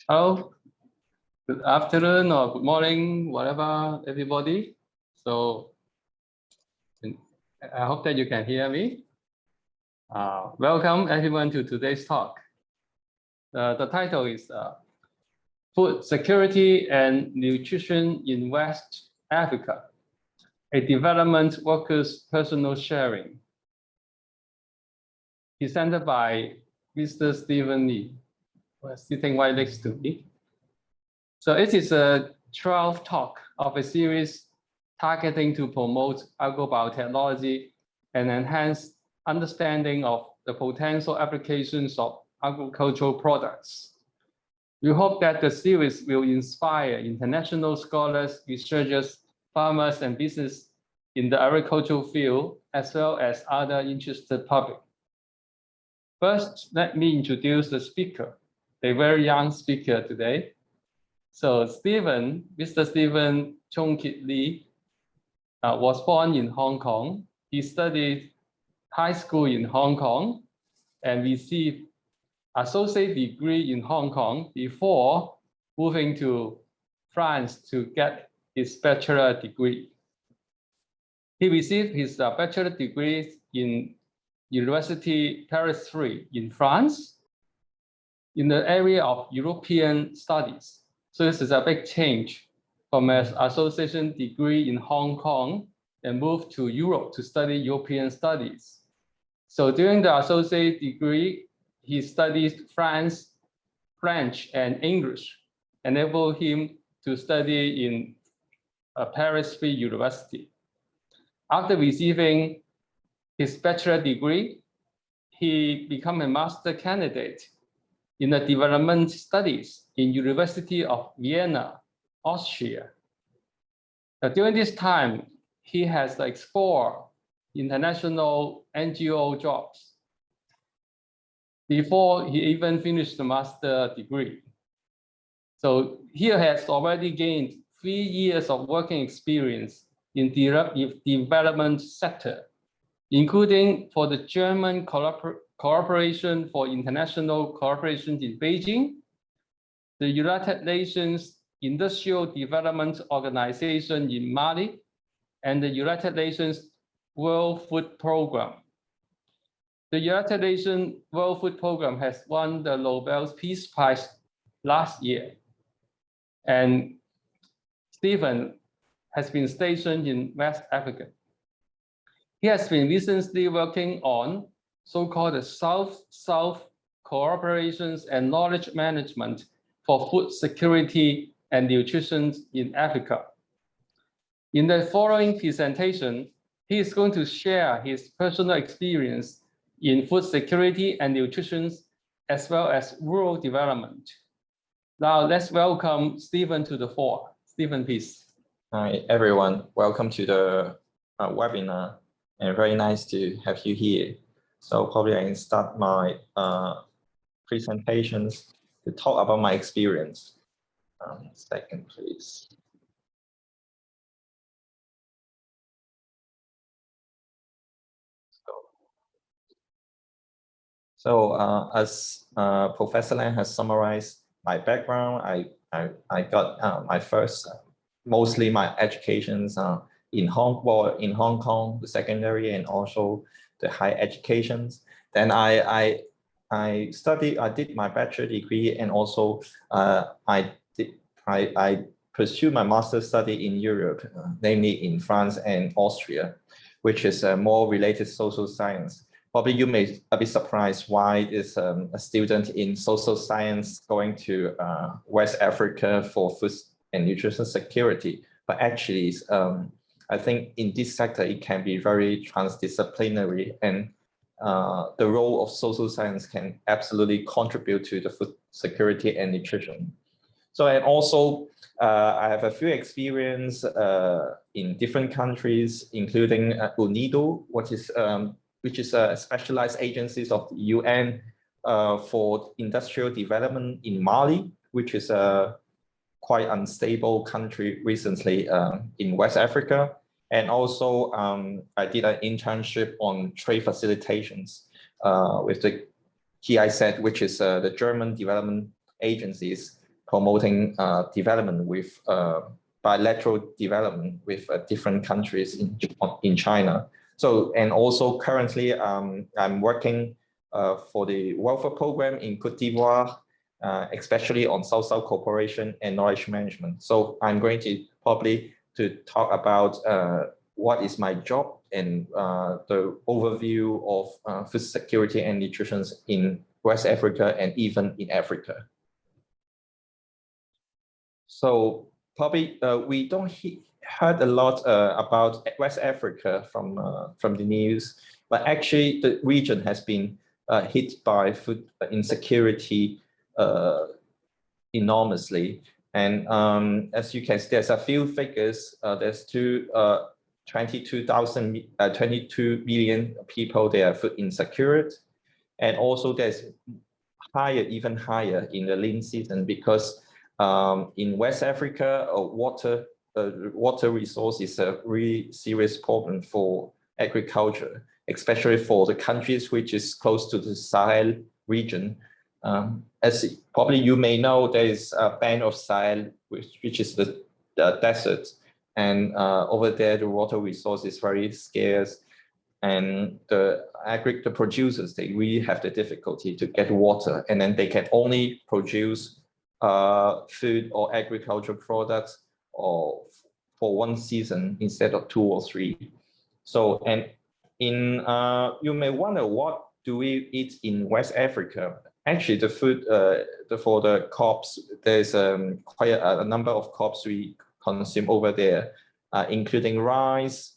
Hello, good afternoon or good morning, whatever, everybody. So I hope that you can hear me. Welcome everyone to today's talk. The title is Food Security and Nutrition in West Africa, a Development Workers' Personal Sharing, presented by Mr. Stephen Li, who is sitting right next to me. So it is a 12th talk of a series targeting to promote agrobiotechnology and enhance understanding of the potential applications of agricultural products. We hope that the series will inspire international scholars, researchers, farmers, and business in the agricultural field, as well as other interested public. First, let me introduce the speaker, a very young speaker today. So Mr. Stephen Chun-Kit Li was born in Hong Kong. He studied high school in Hong Kong and received associate degree in Hong Kong before moving to France to get his bachelor degree. He received his bachelor degree in University Paris 3 in France in the area of European studies. So this is a big change from an association degree in Hong Kong and moved to Europe to study European studies. So during the associate degree, he studied French, and English, enable him to study in Paris Free University. After receiving his bachelor degree, he became a master candidate in the development studies in University of Vienna, Austria. During this time, he has explored international NGO jobs before he even finished the master degree. So he has already gained 3 years of working experience in the development sector, including for the German Cooperation for International Cooperation in Beijing, the United Nations Industrial Development Organization in Mali, and the United Nations World Food Program. The United Nations World Food Program has won the Nobel Peace Prize last year. And Stephen has been stationed in West Africa. He has been recently working on so-called the South-South cooperations and knowledge management for food security and nutrition in Africa. In the following presentation, he is going to share his personal experience in food security and nutrition, as well as rural development. Now let's welcome Stephen to the floor. Stephen, please. Hi, everyone. Welcome to the webinar, and very nice to have you here. So probably I can start my presentations to talk about my experience. Second, please. So as Professor Lang has summarized my background, I got my first, mostly my educations in Hong Kong, the secondary and also the higher educations. Then I did my bachelor degree, and also I pursued my master's study in Europe, namely in France and Austria, which is more related to social science. Probably you may be surprised why is a student in social science going to West Africa for food and nutrition security. But actually, I think in this sector, it can be very transdisciplinary, and the role of social science can absolutely contribute to the food security and nutrition. So, and also, I have a few experience in different countries, including UNIDO, which is a specialized agencies of the UN for industrial development in Mali, which is a quite unstable country recently in West Africa. And also, I did an internship on trade facilitations with the GIZ, which is the German development agencies promoting development with bilateral development with different countries in China. So, and also currently I'm working for the welfare program in Côte d'Ivoire, especially on Selfserve Cooperation and knowledge management. So I'm going to probably to talk about what is my job and the overview of food security and nutrition in West Africa and even in Africa. So probably we don't heard a lot about West Africa from the news, but actually the region has been hit by food insecurity enormously. And as you can see, there's a few figures. There's 22 million people, they are food insecure. And also there's higher, even higher in the lean season, because in West Africa, water resource is a really serious problem for agriculture, especially for the countries which is close to the Sahel region. As probably you may know, there is a band of Sahel, which is the desert. And over there, the water resource is very scarce. And the producers, they really have the difficulty to get water. And then they can only produce food or agricultural products or for one season instead of 2 or 3. So, and in you may wonder, what do we eat in West Africa? Actually, the food for the crops, there's quite a number of crops we consume over there, including rice,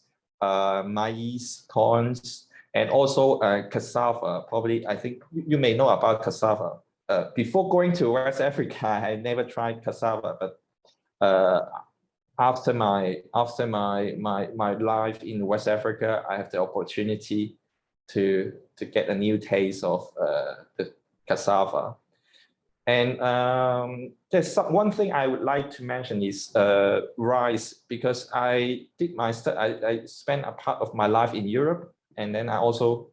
maize, corns, and also cassava. Probably, I think you may know about cassava. Before going to West Africa, I never tried cassava, but after my life in West Africa, I have the opportunity to get a new taste of the cassava. And there's one thing I would like to mention is rice, because I did my I spent a part of my life in Europe, and then I also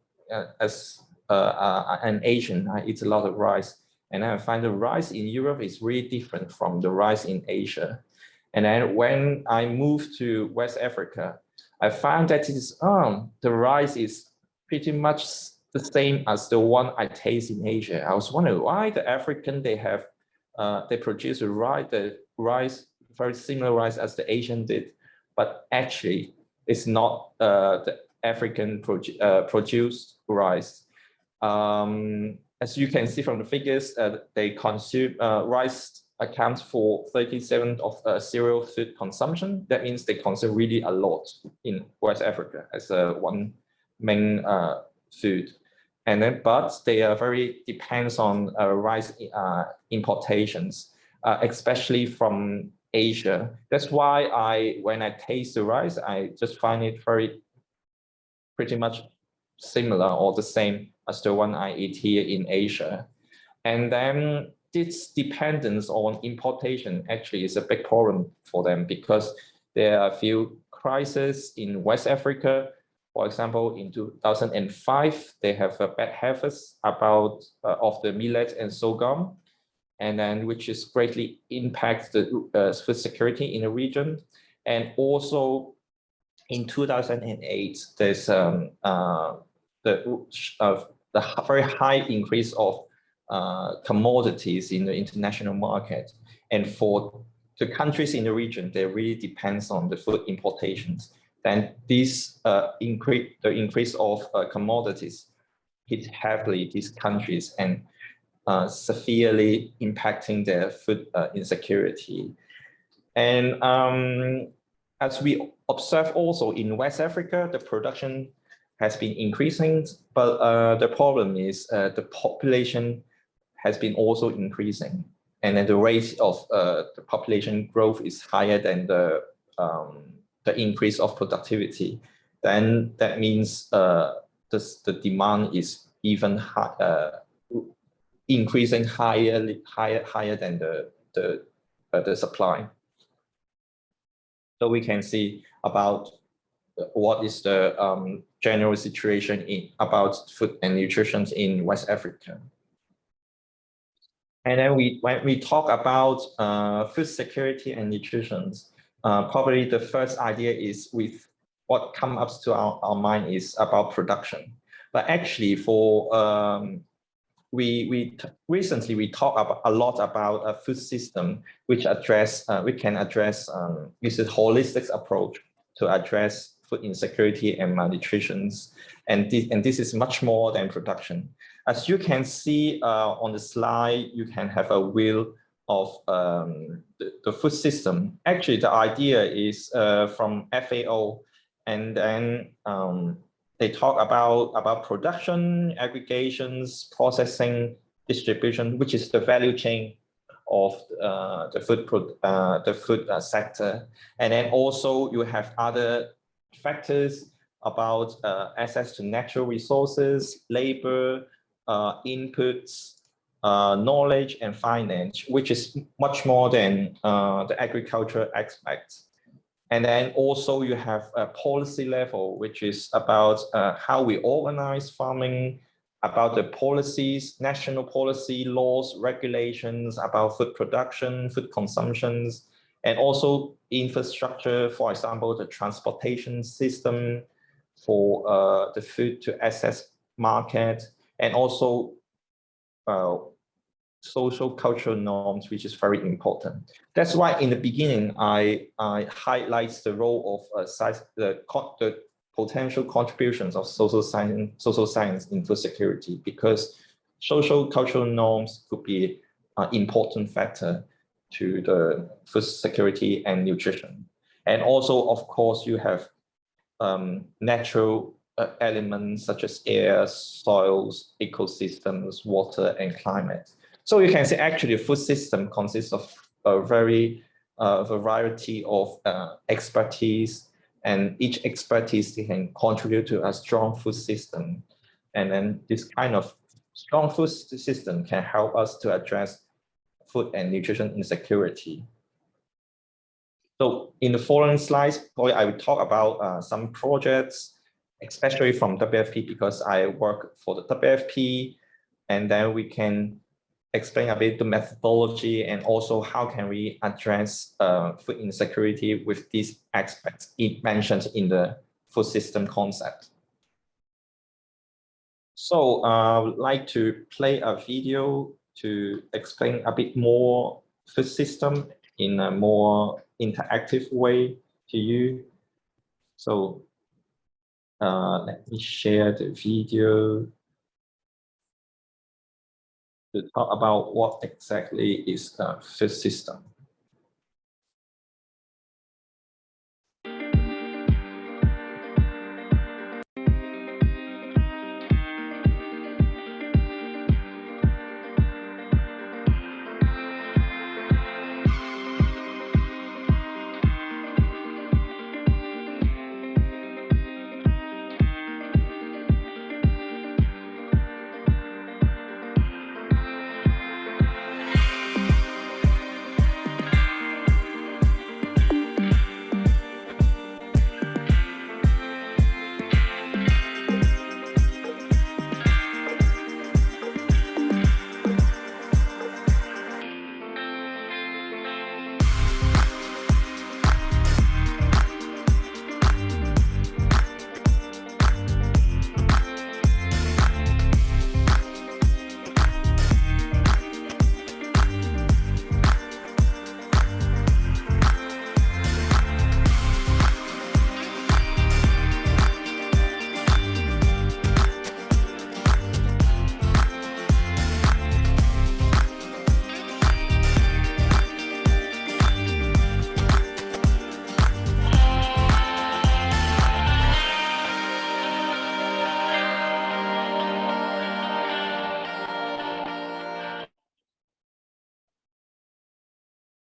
as an Asian, I eat a lot of rice, and I find the rice in Europe is really different from the rice in Asia. And then when I moved to West Africa, I found that the rice is pretty much the same as the one I taste in Asia. I was wondering why the African, they have they produce the rice, very similar rice as the Asian did, but actually it's not the African produced rice. As you can see from the figures, they consume rice accounts for 37% of cereal food consumption. That means they consume really a lot in West Africa as one main food. And then, but they are very depends on rice importations, especially from Asia. That's why when I taste the rice, I just find it pretty much similar or the same as the one I eat here in Asia. And then this dependence on importation actually is a big problem for them, because there are a few crises in West Africa. For example, in 2005, they have a bad harvest of the millet and sorghum, and then which is greatly impacts the food security in the region. And also in 2008, there's the very high increase of commodities in the international market. And for the countries in the region, they really depends on the food importations. Then this the increase of commodities hit heavily these countries and severely impacting their food insecurity. And as we observe also in West Africa, the production has been increasing, but the problem is the population has been also increasing, and then the rate of the population growth is higher than the increase of productivity. Then that means the demand is even increasing higher than the supply. So we can see about what is the general situation about food and nutrition in West Africa. And then when we talk about food security and nutrition, probably the first idea is with what comes up to our mind is about production. But actually, for recently we talk about a lot about a food system which can address this is holistic approach to address food insecurity and malnutrition, and this is much more than production. As you can see on the slide, you can have a wheel of the food system. Actually, the idea is from FAO, and then they talk about production, aggregations, processing, distribution, which is the value chain of the food sector. And then also you have other factors about access to natural resources, labor, inputs, knowledge, and finance, which is much more than the agricultural aspects. And then also you have a policy level, which is about how we organize farming, about the policies, national policy, laws, regulations about food production, food consumptions, and also infrastructure, for example, the transportation system for the food to access market, and also social cultural norms, which is very important. That's why in the beginning, I highlight the role of the potential contributions of social science in food security, because social cultural norms could be an important factor to the food security and nutrition. And also, of course, you have natural elements such as air, soils, ecosystems, water, and climate. So you can say actually the food system consists of a very variety of expertise, and each expertise can contribute to a strong food system. And then this kind of strong food system can help us to address food and nutrition insecurity. So in the following slides, probably I will talk about some projects, especially from WBFP, because I work for the WBFP, and then we can explain a bit the methodology and also how can we address food insecurity with these aspects mentioned in the food system concept. So I would like to play a video to explain a bit more food system in a more interactive way to you. So let me share the video to talk about what exactly is the food system.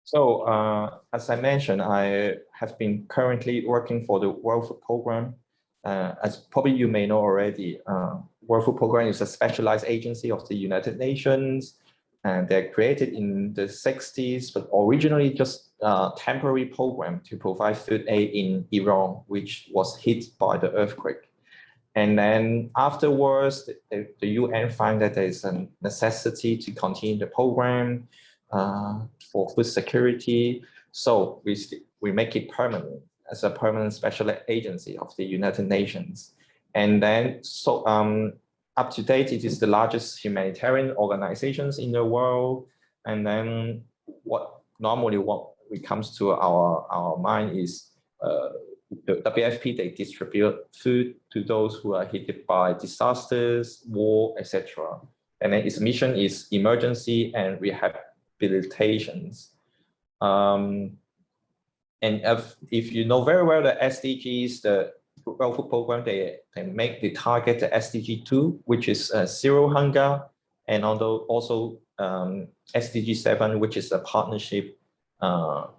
So as I mentioned, I have been currently working for the World Food Program. As probably you may know already, World Food Program is a specialized agency of the United Nations, and they're created in the 60s, but originally just a temporary program to provide food aid in Iran, which was hit by the earthquake. And then afterwards, the UN find that there is a necessity to continue the program for food security. So we make it permanent as a permanent special agency of the United Nations. And then so up to date, it is the largest humanitarian organizations in the world. And then what comes to our mind is the WFP, they distribute food to those who are hit by disasters, war, etc. And then its mission is emergency and rehabilitations. And if you know very well the SDGs, the World Food Program, they make the target the SDG 2, which is zero hunger, and also SDG 7, which is a partnership to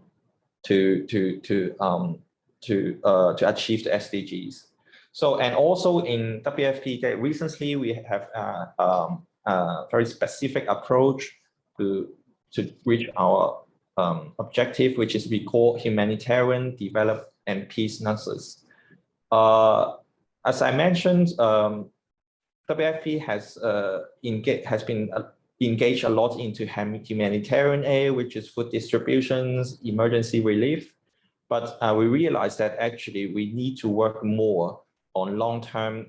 achieve the SDGs. So, and also in WFP, recently we have a very specific approach to reach our objective, which is we call humanitarian, develop, and peace nexus. As I mentioned, WFP has been engaged a lot into humanitarian aid, which is food distributions, emergency relief. But we realized that actually we need to work more on long-term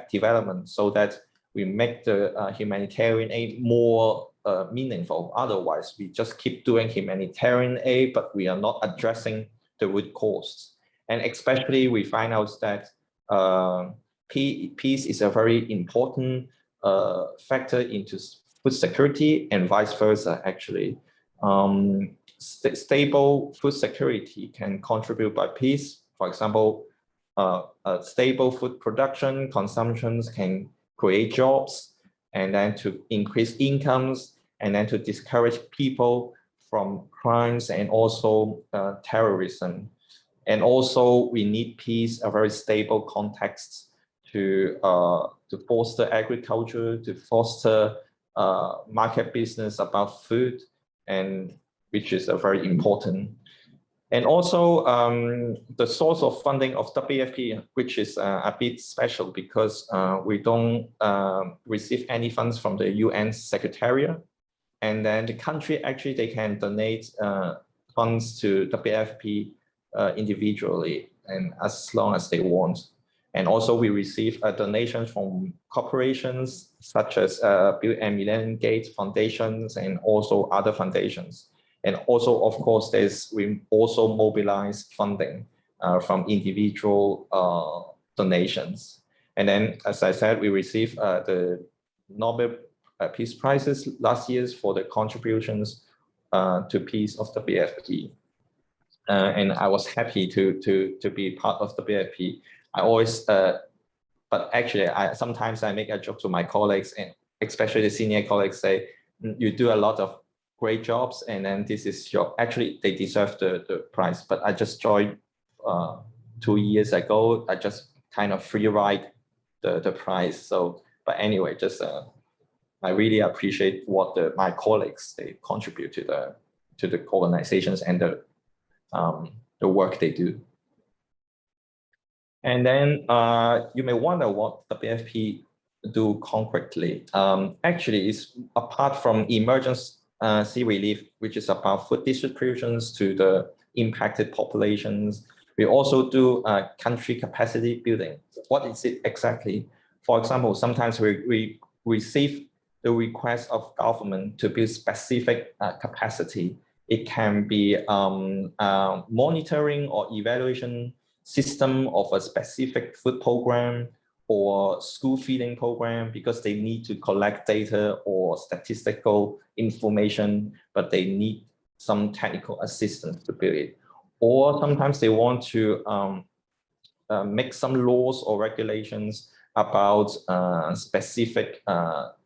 development so that we make the humanitarian aid more meaningful. Otherwise, we just keep doing humanitarian aid, but we are not addressing the root cause. And especially we find out that peace is a very important factor into food security and vice versa, actually. Stable food security can contribute by peace. For example, stable food production, consumptions can create jobs, and then to increase incomes, and then to discourage people from crimes and also terrorism. And also we need peace, a very stable context to foster agriculture, to foster market business about food, and which is very important. And also the source of funding of WFP, which is a bit special because we don't receive any funds from the UN Secretariat. And then the country actually, they can donate funds to WFP individually and as long as they want. And also we receive a donation from corporations such as Bill and Melinda Gates foundations and also other foundations. And also, of course, we also mobilize funding from individual donations. And then, as I said, we received the Nobel Peace Prizes last year for the contributions to peace of WFP. And I was happy to be part of WFP. I always, but actually, sometimes I make a joke to my colleagues, and especially the senior colleagues say, you do a lot of great jobs, and then this is your, actually they deserve the prize. But I just joined 2 years ago. I just kind of free ride the prize. So, but anyway, just I really appreciate what my colleagues, they contribute to the organizations and the work they do. And then you may wonder what the WFP do concretely. Actually, it's apart from emergency relief, which is about food distributions to the impacted populations. We also do country capacity building. What is it exactly? For example, sometimes we receive the request of government to build specific capacity. It can be monitoring or evaluation system of a specific food program or school feeding program, because they need to collect data or statistical information, but they need some technical assistance to build it. Or sometimes they want to make some laws or regulations about specific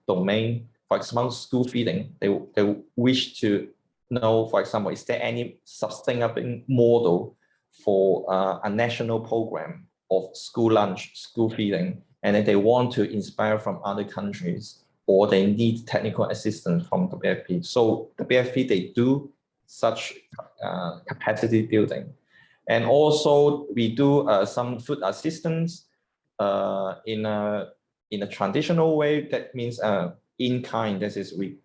domain. For example, school feeding, they wish to know, for example, is there any sustainable model for a national program of school lunch, school feeding, and then they want to inspire from other countries, or they need technical assistance from the WFP. So the WFP, they do such capacity building. And also we do some food assistance. in a traditional way, that means in kind. That is, we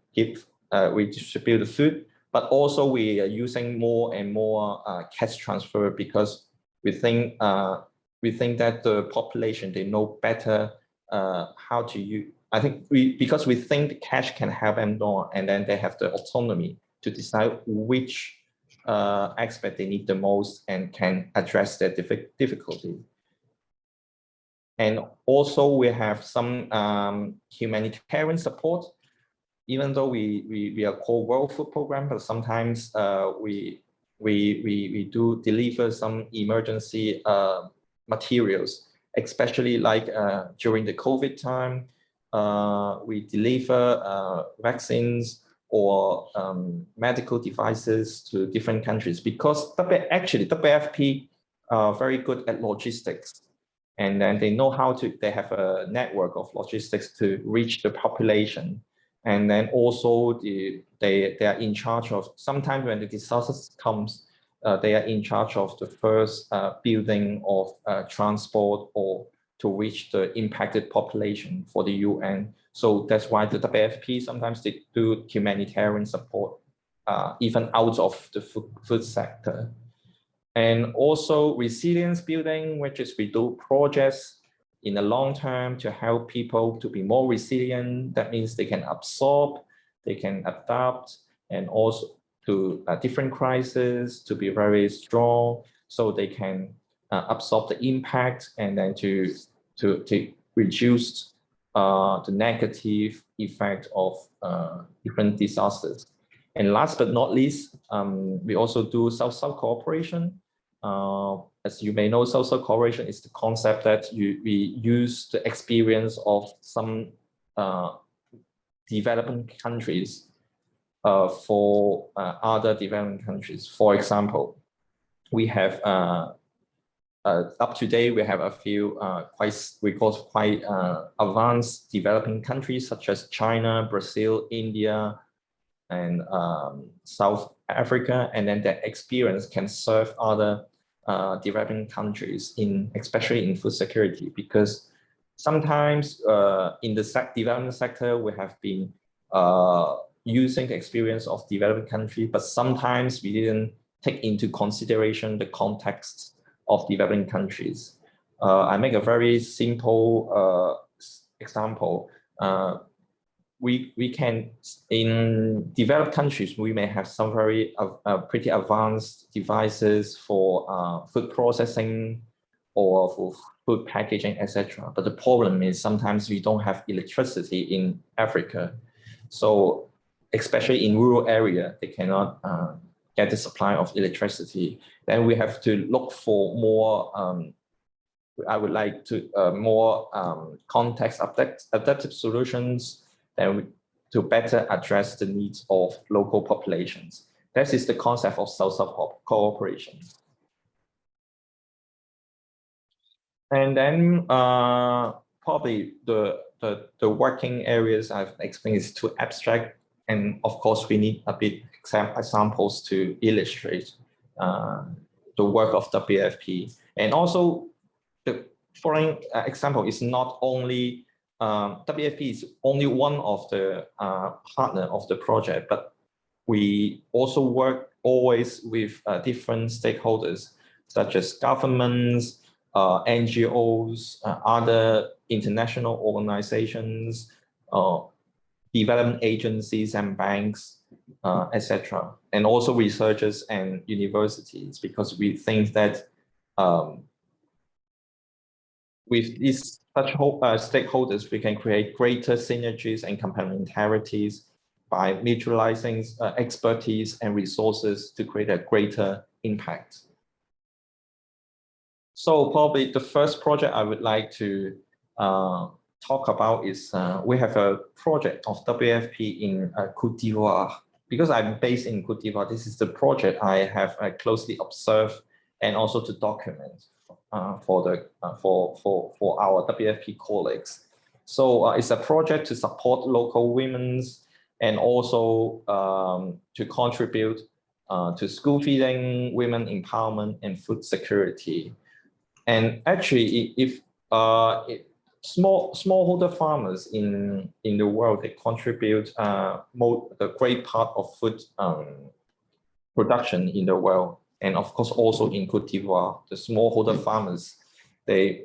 distribute the food, but also we are using more and more cash transfer because we think that the population, they know better how to use. I think because we think the cash can help them more, and then they have the autonomy to decide which aspect they need the most and can address their difficulty. And also we have some humanitarian support. Even though we are called World Food Program, but sometimes we do deliver some emergency materials, especially like during the COVID time. We deliver vaccines or medical devices to different countries because actually WBFP are very good at logistics, and then they know how to. They have a network of logistics to reach the population. And then also they are in charge of, sometimes when the disaster comes, they are in charge of the first building of transport or to reach the impacted population for the UN. So that's why the WFP sometimes they do humanitarian support, even out of the food sector. And also resilience building, which is we do projects in the long term to help people to be more resilient. That means they can absorb, they can adapt, and also to different crises to be very strong, so they can absorb the impact and then to reduce the negative effect of different disasters. And last but not least, we also do Selfserve Cooperation. As you may know, Selfserve Cooperation is the concept that we use the experience of some developing countries for other developing countries. For example, we have up to date, we have a few quite advanced developing countries such as China, Brazil, India, and South Africa, and then that experience can serve other developing countries, especially in food security, because sometimes in the development sector, we have been using the experience of developing country, but sometimes we didn't take into consideration the context of developing countries. I make a very simple example. We can, in developed countries, we may have some very pretty advanced devices for food processing or for food packaging, etc. But the problem is sometimes we don't have electricity in Africa. So especially in rural area, they cannot get the supply of electricity. Then we have to look for more, I would like to, more context adaptive solutions to better address the needs of local populations. That is the concept of Selfserve Cooperation. And then probably the working areas I've explained is too abstract. And of course, we need a bit examples to illustrate the work of WBFP. And also, the following example is not only WBFP is only one of the partner of the project, but we also work always with different stakeholders, such as governments, NGOs, other international organizations, development agencies and banks, etc., and also researchers and universities, because we think that with these such stakeholders, we can create greater synergies and complementarities by mutualizing expertise and resources to create a greater impact. So probably the first project I would like to talk about is we have a project of WBFP in Côte d'Ivoire. Because I'm based in Côte d'Ivoire, this is the project I have closely observed and also to document for our WBFP colleagues. So it's a project to support local women and also to contribute to school feeding, women empowerment, and food security. And actually, if Smallholder farmers in the world, they contribute the great part of food production in the world, and of course also in Côte d'Ivoire, the smallholder farmers, they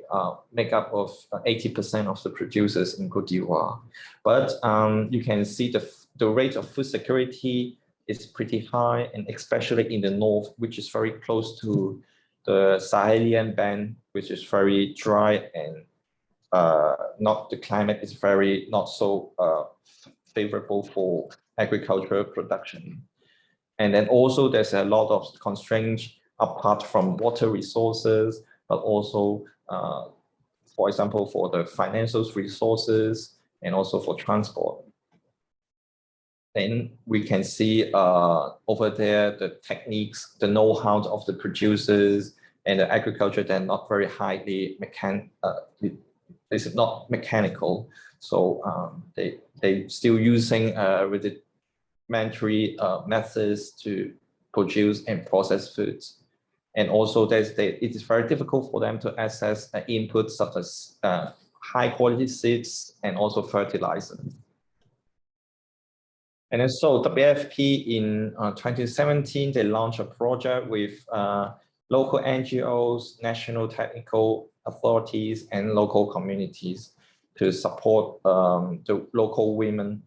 make up of 80% of the producers in Côte d'Ivoire. But you can see the rate of food security is pretty high, and especially in the north, which is very close to the Sahelian band, which is very dry, and the climate is not so favorable for agricultural production. And then also there's a lot of constraints apart from water resources, but also, for example, for the financial resources and also for transport. Then we can see over there the techniques, the know-how of the producers and the agriculture, they're not very highly this is not mechanical. So they still using rudimentary methods to produce and process foods. And also it is very difficult for them to access inputs such as high quality seeds and also fertilizer. And then so WBFP in 2017, they launched a project with local NGOs, national technical authorities, and local communities to support the local women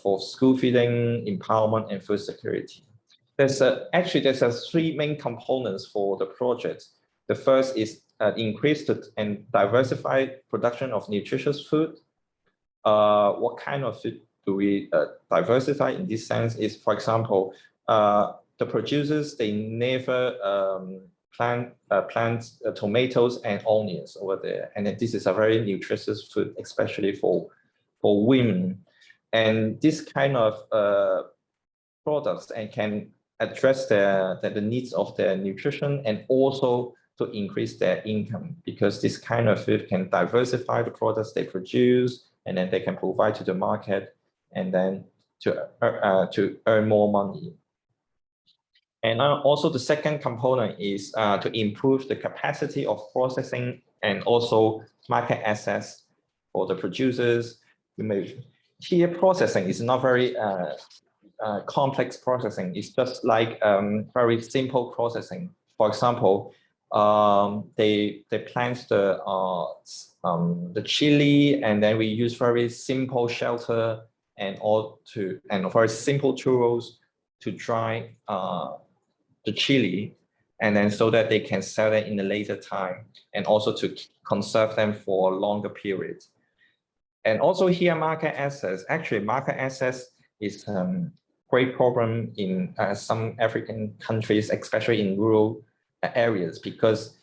for school feeding, empowerment, and food security. There's three main components for the project. The first is increase and diversify production of nutritious food. What kind of food do we diversify in this sense is, for example, the producers, they never plant tomatoes and onions over there. And this is a very nutritious food, especially for women. And this kind of products and can address the needs of their nutrition and also to increase their income, because this kind of food can diversify the products they produce, and then they can provide to the market, and then to earn more money. And also the second component is to improve the capacity of processing and also market access for the producers. Here processing is not very complex processing. It's just like very simple processing. For example, they plant the chili, and then we use very simple shelter and very simple tools to dry the chili, and then so that they can sell it in a later time, and also to conserve them for a longer period. And also here market access. Actually, market access is great problem in some African countries, especially in rural areas, because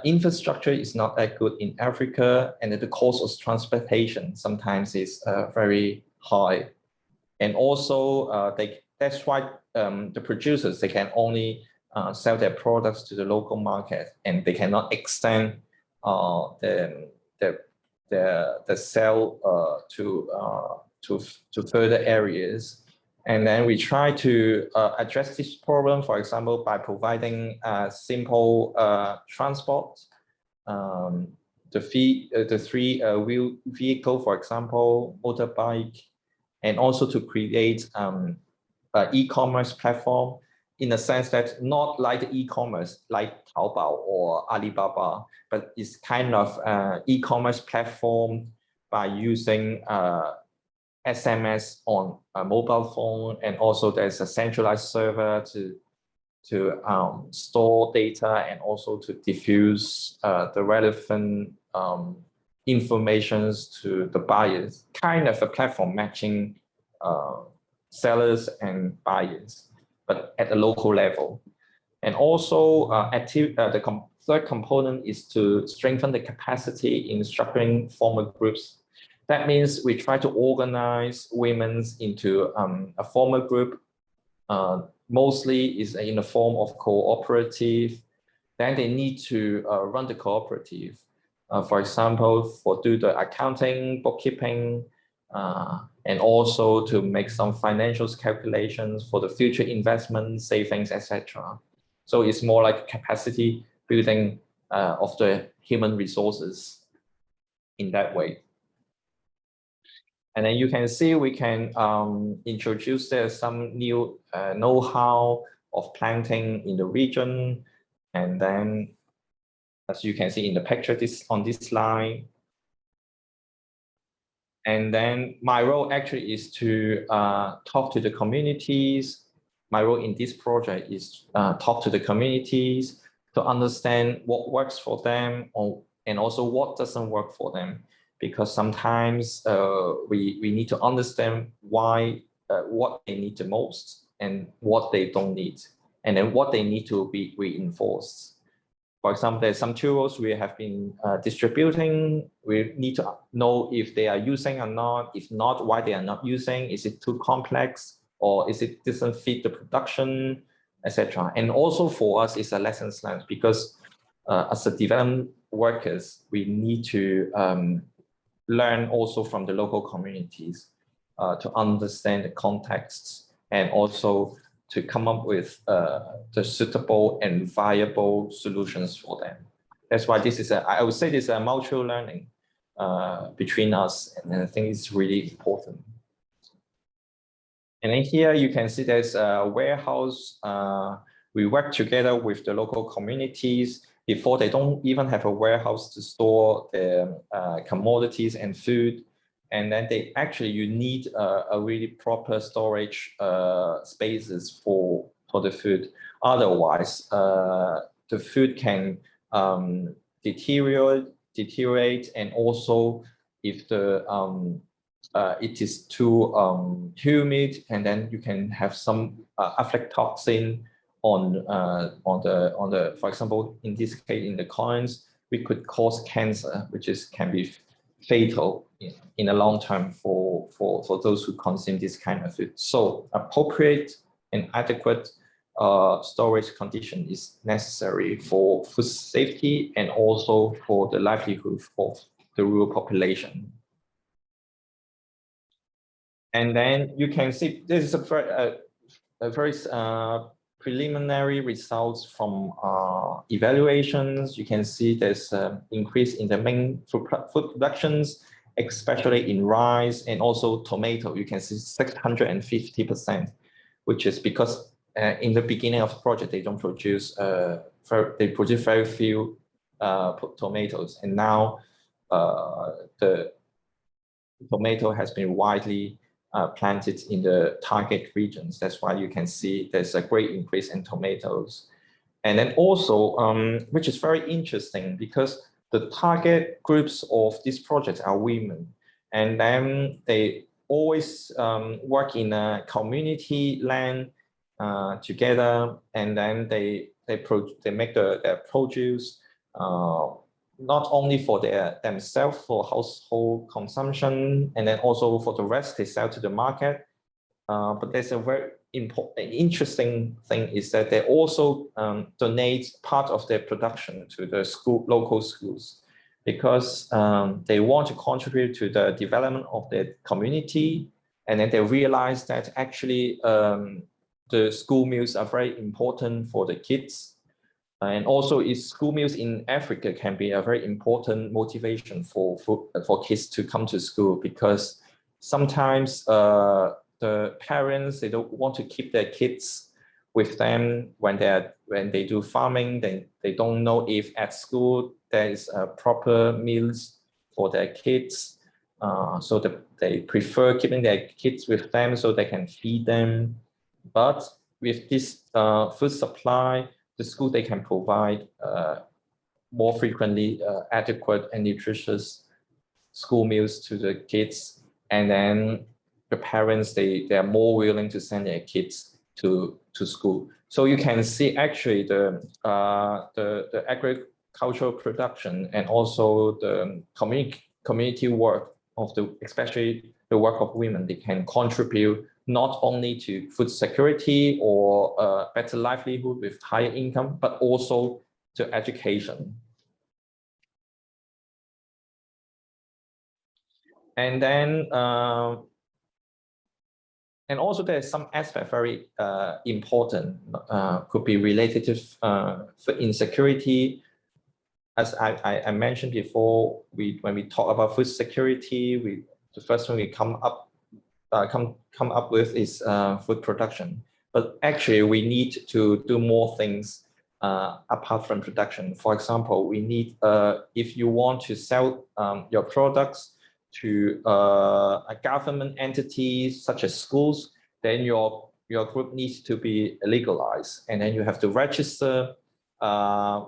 infrastructure is not that good in Africa, and the cost of transportation sometimes is very high. And also that's why the producers, they can only sell their products to the local market, and they cannot extend the sale to further areas. And then we try to address this problem, for example, by providing simple transport, the three-wheel vehicle, for example, motorbike, and also to create an e-commerce platform, in the sense that not like the e-commerce like Taobao or Alibaba, but it's kind of e-commerce platform by using SMS on a mobile phone, and also there's a centralized server to store data and also to diffuse the relevant informations to the buyers, kind of a platform matching sellers and buyers, but at a local level. And also the third component is to strengthen the capacity in structuring farmer groups. That means we try to organize women into a farmer group, mostly is in the form of cooperative. Then they need to run the cooperative. For example, do the accounting, bookkeeping, and also to make some financial calculations for the future investment, savings, etc. So it's more like capacity building of the human resources in that way. And then you can see we can introduce there some new know-how of planting in the region. And then, as you can see in the picture on this slide. And then my role actually is to talk to the communities. My role in this project is talk to the communities to understand what works for them and also what doesn't work for them. Because sometimes we need to understand why, what they need the most and what they don't need, and then what they need to be reinforced. For example, there's some tools we have been distributing. We need to know if they are using or not. If not, why they are not using. Is it too complex, or is it doesn't fit the production, etc. And also for us, it's a lessons learned, because as a development workers, we need to learn also from the local communities to understand the contexts and also to come up with the suitable and viable solutions for them. That's why this is I would say this is a mutual learning between us, and I think it's really important. And then here you can see there's a warehouse. We work together with the local communities. Before, they don't even have a warehouse to store their commodities and food. And then you need a really proper storage spaces for the food. Otherwise, the food can deteriorate, and also if it is too humid, and then you can have some aflatoxin on the, for example, in this case, in the coins, we could cause cancer, which can be fatal in the long term for those who consume this kind of food. So appropriate and adequate storage condition is necessary for food safety and also for the livelihood of the rural population. And then you can see this is a very preliminary results from evaluations. You can see there's an increase in the main food productions, especially in rice and also tomato. You can see 650%, which is because in the beginning of the project, they don't produce, they produce very few tomatoes. And now the tomato has been widely planted in the target regions. That's why you can see there's a great increase in tomatoes. And then also, which is very interesting, because the target groups of this project are women. And then they always work in a community land together, and then they make their produce not only for themselves for household consumption, and then also for the rest they sell to the market. But there's a very important, interesting thing is that they also donate part of their production to the local schools, because they want to contribute to the development of their community. And then they realize that actually the school meals are very important for the kids. And also, school meals in Africa can be a very important motivation for kids to come to school, because sometimes the parents, they don't want to keep their kids with them when they do farming. They don't know if at school there is proper meals for their kids, so they prefer keeping their kids with them so they can feed them. But with this food supply, the school, they can provide more frequently adequate and nutritious school meals to the kids. And then the parents, they are more willing to send their kids to school. So you can see actually the agricultural production and also the community work of especially the work of women, they can contribute not only to food security or better livelihood with higher income, but also to education. And then, and also there's some aspect very important, could be related to food insecurity. as I mentioned before, when we talk about food security, the first thing we come up with is food production. But actually, we need to do more things apart from production. For example, we need if you want to sell your products to a government entity such as schools, then your group needs to be legalized, and then you have to register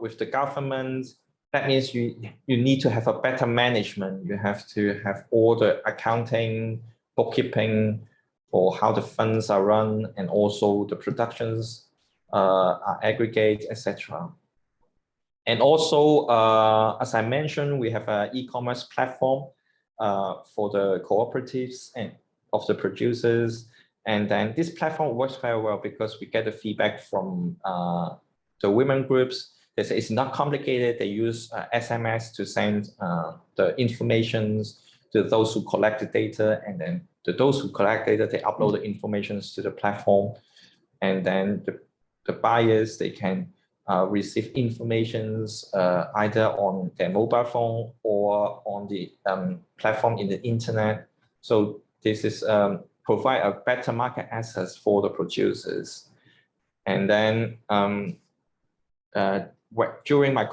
with the government. That means you need to have a better management. You have to have all the accounting, bookkeeping for how the funds are run, and also the productions are aggregate, etc. And also, as I mentioned, we have an e-commerce platform for the cooperatives and of the producers. And then this platform works very well because we get the feedback from the women groups. They say it's not complicated. They use SMS to send the information to those who collect the data, and then to those who collect data, they upload the information to the platform, and then the buyers, they can receive informations either on their mobile phone or on the platform in the internet. So this is provide a better market access for the producers. And then during my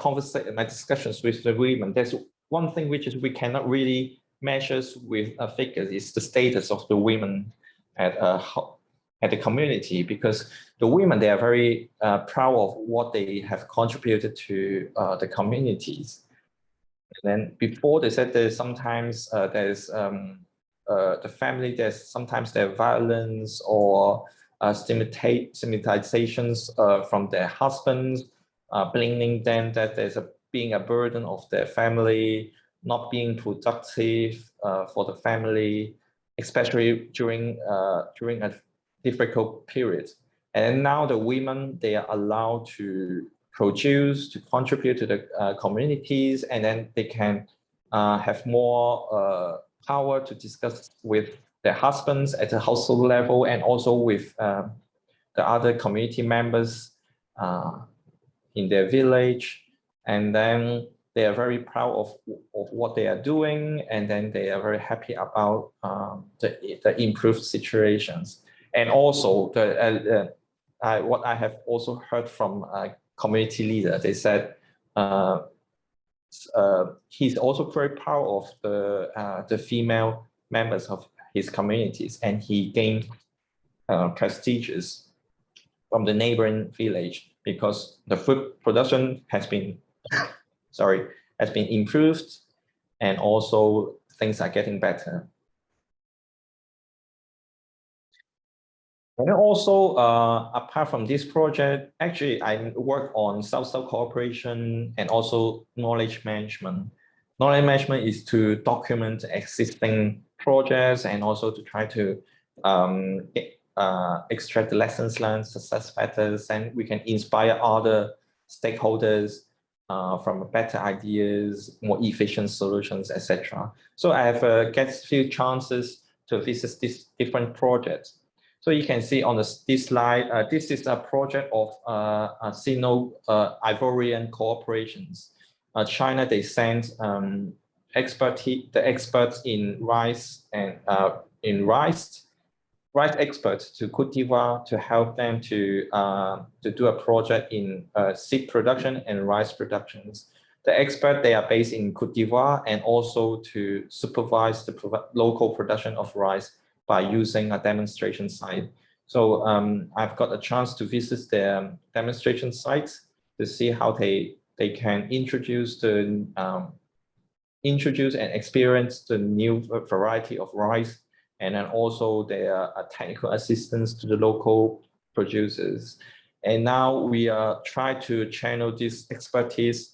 discussions with the women, there's one thing which is we cannot really measure with figures is the status of the women at the community, because the women, they are very proud of what they have contributed to the communities. And then before they said there's sometimes there's the family, there's sometimes there's violence or stigmatizations from their husbands, blaming them that there's being a burden of their family, not being productive for the family, especially during a difficult period. And now the women, they are allowed to produce, to contribute to the communities, and then they can have more power to discuss with their husbands at the household level, and also with the other community members in their village. And then they are very proud of what they are doing, and then they are very happy about the improved situations. And also, what I have also heard from a community leader, they said he's also very proud of the female members of his communities, and he gained prestigious from the neighboring village because the food production has been improved, and also things are getting better. And also, apart from this project, actually, I work on Selfserve Cooperation and also knowledge management. Knowledge management is to document existing projects and also to try to extract the lessons learned, success factors, and we can inspire other stakeholders from better ideas, more efficient solutions, etc. So I have get a few chances to visit these different projects. So you can see on this slide, this is a project of Sino-Ivorian cooperations. China, they sent the experts in rice and rice experts to Côte d'Ivoire to help them to do a project in seed production and rice productions. The experts, they are based in Côte d'Ivoire, and also to supervise the local production of rice by using a demonstration site. So I've got a chance to visit their demonstration sites to see how they can introduce and experience the new variety of rice, and then also their technical assistance to the local producers. And now we are trying to channel this expertise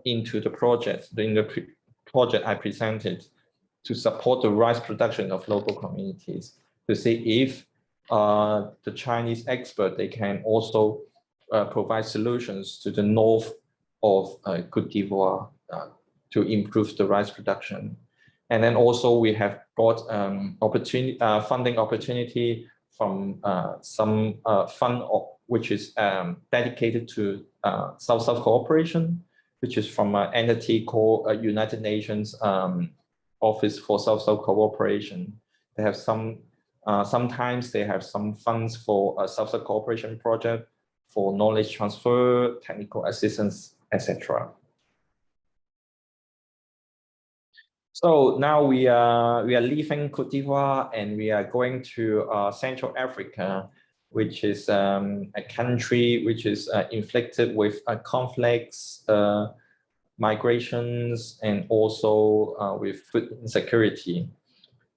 into the project, project I presented, to support the rice production of local communities, to see if the Chinese expert, they can also provide solutions to the north of Côte d'Ivoire to improve the rice production. And then also we have got funding opportunity from some fund which is dedicated to Selfserve Cooperation. which is from an entity called United Nations Office for Selfserve Cooperation. They have some, sometimes they have some funds for a Selfserve Cooperation project, for knowledge transfer, technical assistance, etc. So now we are leaving Côte d'Ivoire and we are going to Central Africa, which is a country which is inflicted with conflicts, migrations, and also with food insecurity.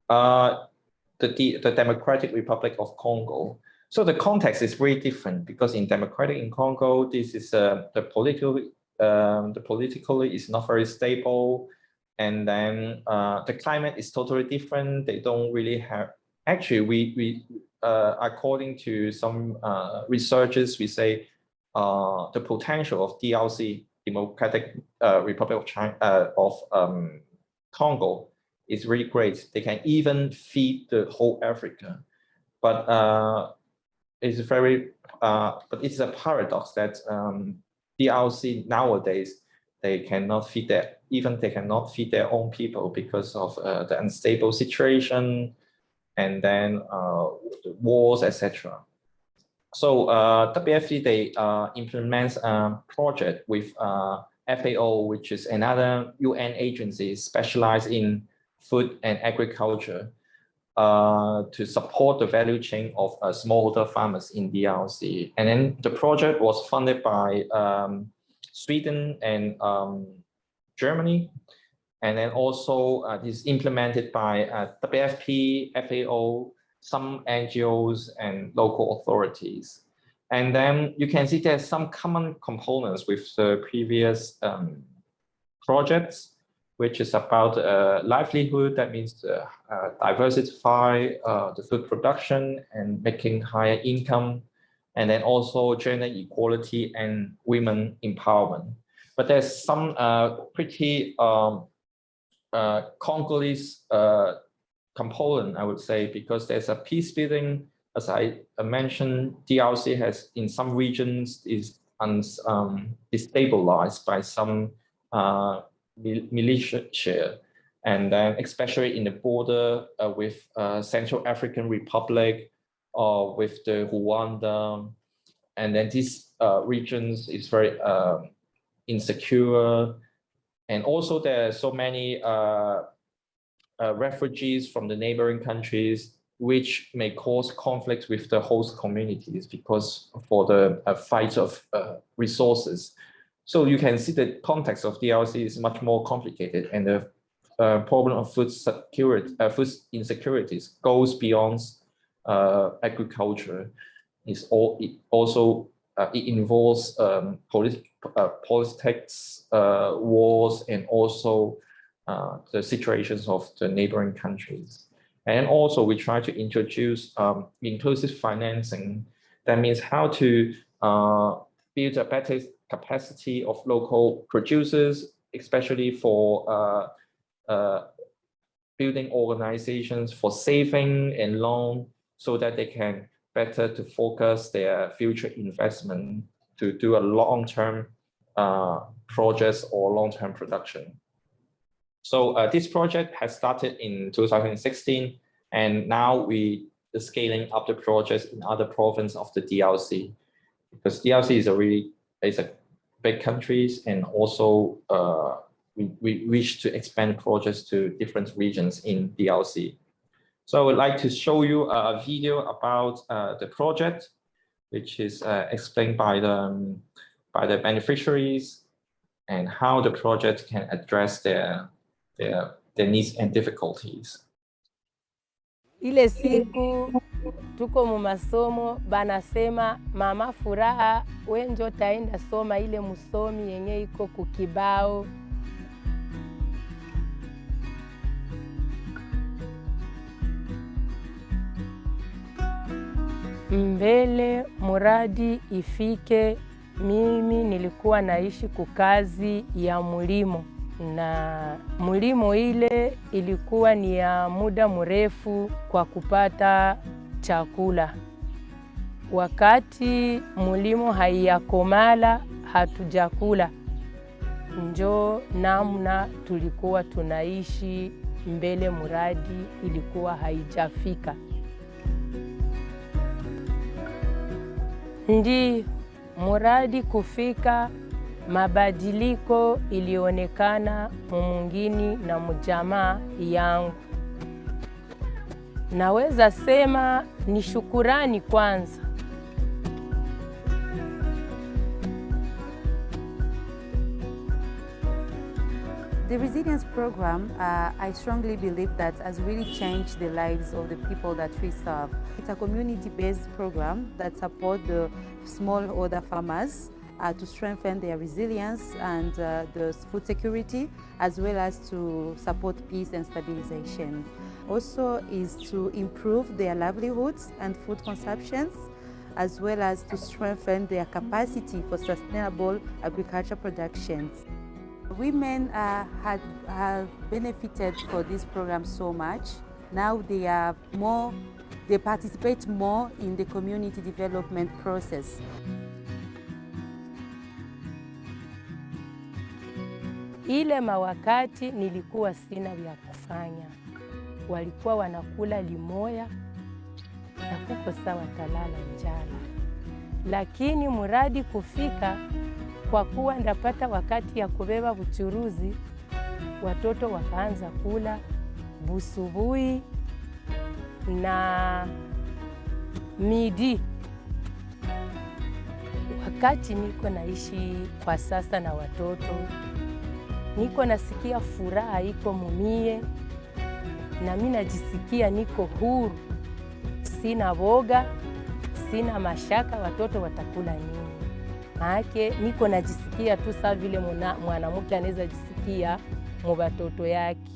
The Democratic Republic of Congo. So the context is very different because in Democratic in Congo, this is the politically is not very stable. And then the climate is totally different. They don't really have, actually, we according to some researchers, we say the potential of DRC, Democratic Republic of China, of Congo is really great. They can even feed the whole Africa. But it's very, but it's a paradox that DRC nowadays, they cannot feed their, even they cannot feed their own people because of the unstable situation and then the wars, etc. So WBFP, they implement a project with FAO, which is another UN agency specialized in food and agriculture, to support the value chain of smallholder farmers in DRC. And then the project was funded by Sweden and Germany, and then also is implemented by WBFP, FAO, some NGOs and local authorities. And then you can see there's some common components with the previous projects, which is about livelihood. That means diversify the food production and making higher income, and then also gender equality and women empowerment. But there's some pretty Congolese component, I would say, because there's a peace building. As I mentioned, DRC has in some regions is destabilized by some militia, and then especially in the border with Central African Republic or with the Rwanda, and then these regions is very insecure, and also there are so many refugees from the neighboring countries, which may cause conflicts with the host communities because for the fight of resources. So you can see the context of DRC is much more complicated, and the problem of food security, food insecurities goes beyond agriculture. It involves politics, wars, and also the situations of the neighboring countries. And also we try to introduce inclusive financing. That means how to build a better capacity of local producers, especially for building organizations for saving and loan, so that they can better to focus their future investment to do a long-term projects or long-term production. So this project has started in 2016, and now we are scaling up the projects in other provinces of the DRC, because DRC is a big countries, and also we wish to expand projects to different regions in DRC. So I would like to show you a video about the project, which is explained by the beneficiaries and how the project can address their needs and difficulties. Ile siku tuko mu masomo banasema mama Furaha wenjo taenda soma ile musomi yenye iko kukibao. Mbele muradi ifike, mimi nilikuwa naishi kukazi ya mulimo, na mulimo ile ilikuwa ni ya muda mrefu kwa kupata chakula. Wakati mulimo haiyakomala hatujakula, Njo namna tulikuwa tunaishi mbele muradi ilikuwa haijafika. Ndi muradi kufika, mabadiliko ilionekana mumungini na mujamaa yangu. Naweza sema ni shukurani kwanza. The resilience program, I strongly believe that has really changed the lives of the people that we serve. It's a community-based program that supports the smallholder farmers to strengthen their resilience and the food security, as well as to support peace and stabilization. Also is to improve their livelihoods and food consumptions, as well as to strengthen their capacity for sustainable agriculture productions. Women have benefited for this program so much. Now they participate more in the community development process. Ile mawakati nilikuwa sina vya kufanya. Walikuwa wanakula limoya na kuko sawa talala njala. Lakini muradi kufika, kwa kuwa ndapata wakati ya kubeba buchuruzi, watoto wakaanza kula busubuhi na midi. Wakati niko naishi kwa sasa na watoto, niko nasikia furaha iko mumie, na mimi najisikia niko huru. Sina boga, sina mashaka watoto watakula nini. Maake niko najisikia tu sawa vile mwanamke anaweza jisikia mu batoto yake.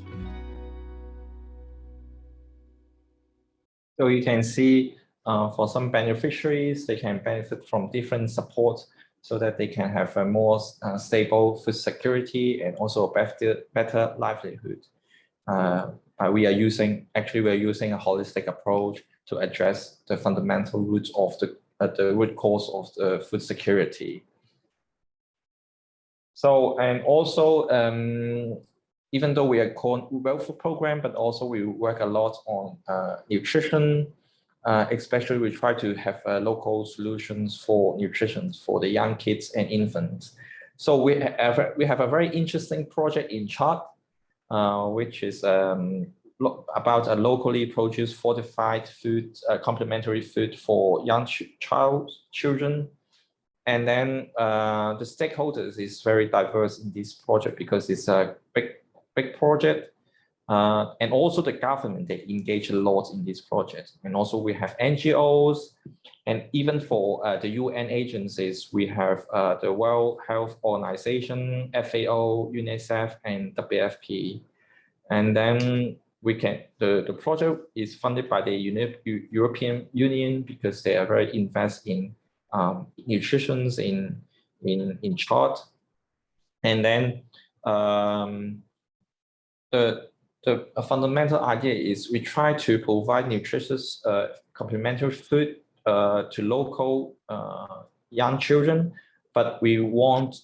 So you can see for some beneficiaries, they can benefit from different support so that they can have a more stable food security and also a better livelihood. We are using a holistic approach to address the fundamental roots of the root cause of the food security. So, and also, even though we are called welfare program, but also we work a lot on nutrition. Especially we try to have local solutions for nutrition for the young kids and infants. So we have a very interesting project in Chad, which is about a locally produced fortified food, complementary food for young children. And then the stakeholders is very diverse in this project because it's a big project. And also the government, they engage a lot in this project. And also we have NGOs, and even for the UN agencies, we have the World Health Organization, FAO, UNICEF, and WBFP. And then the project is funded by the European Union because they are very invested in nutrition in Chad. And then the fundamental idea is we try to provide nutritious complementary food to local young children, but we want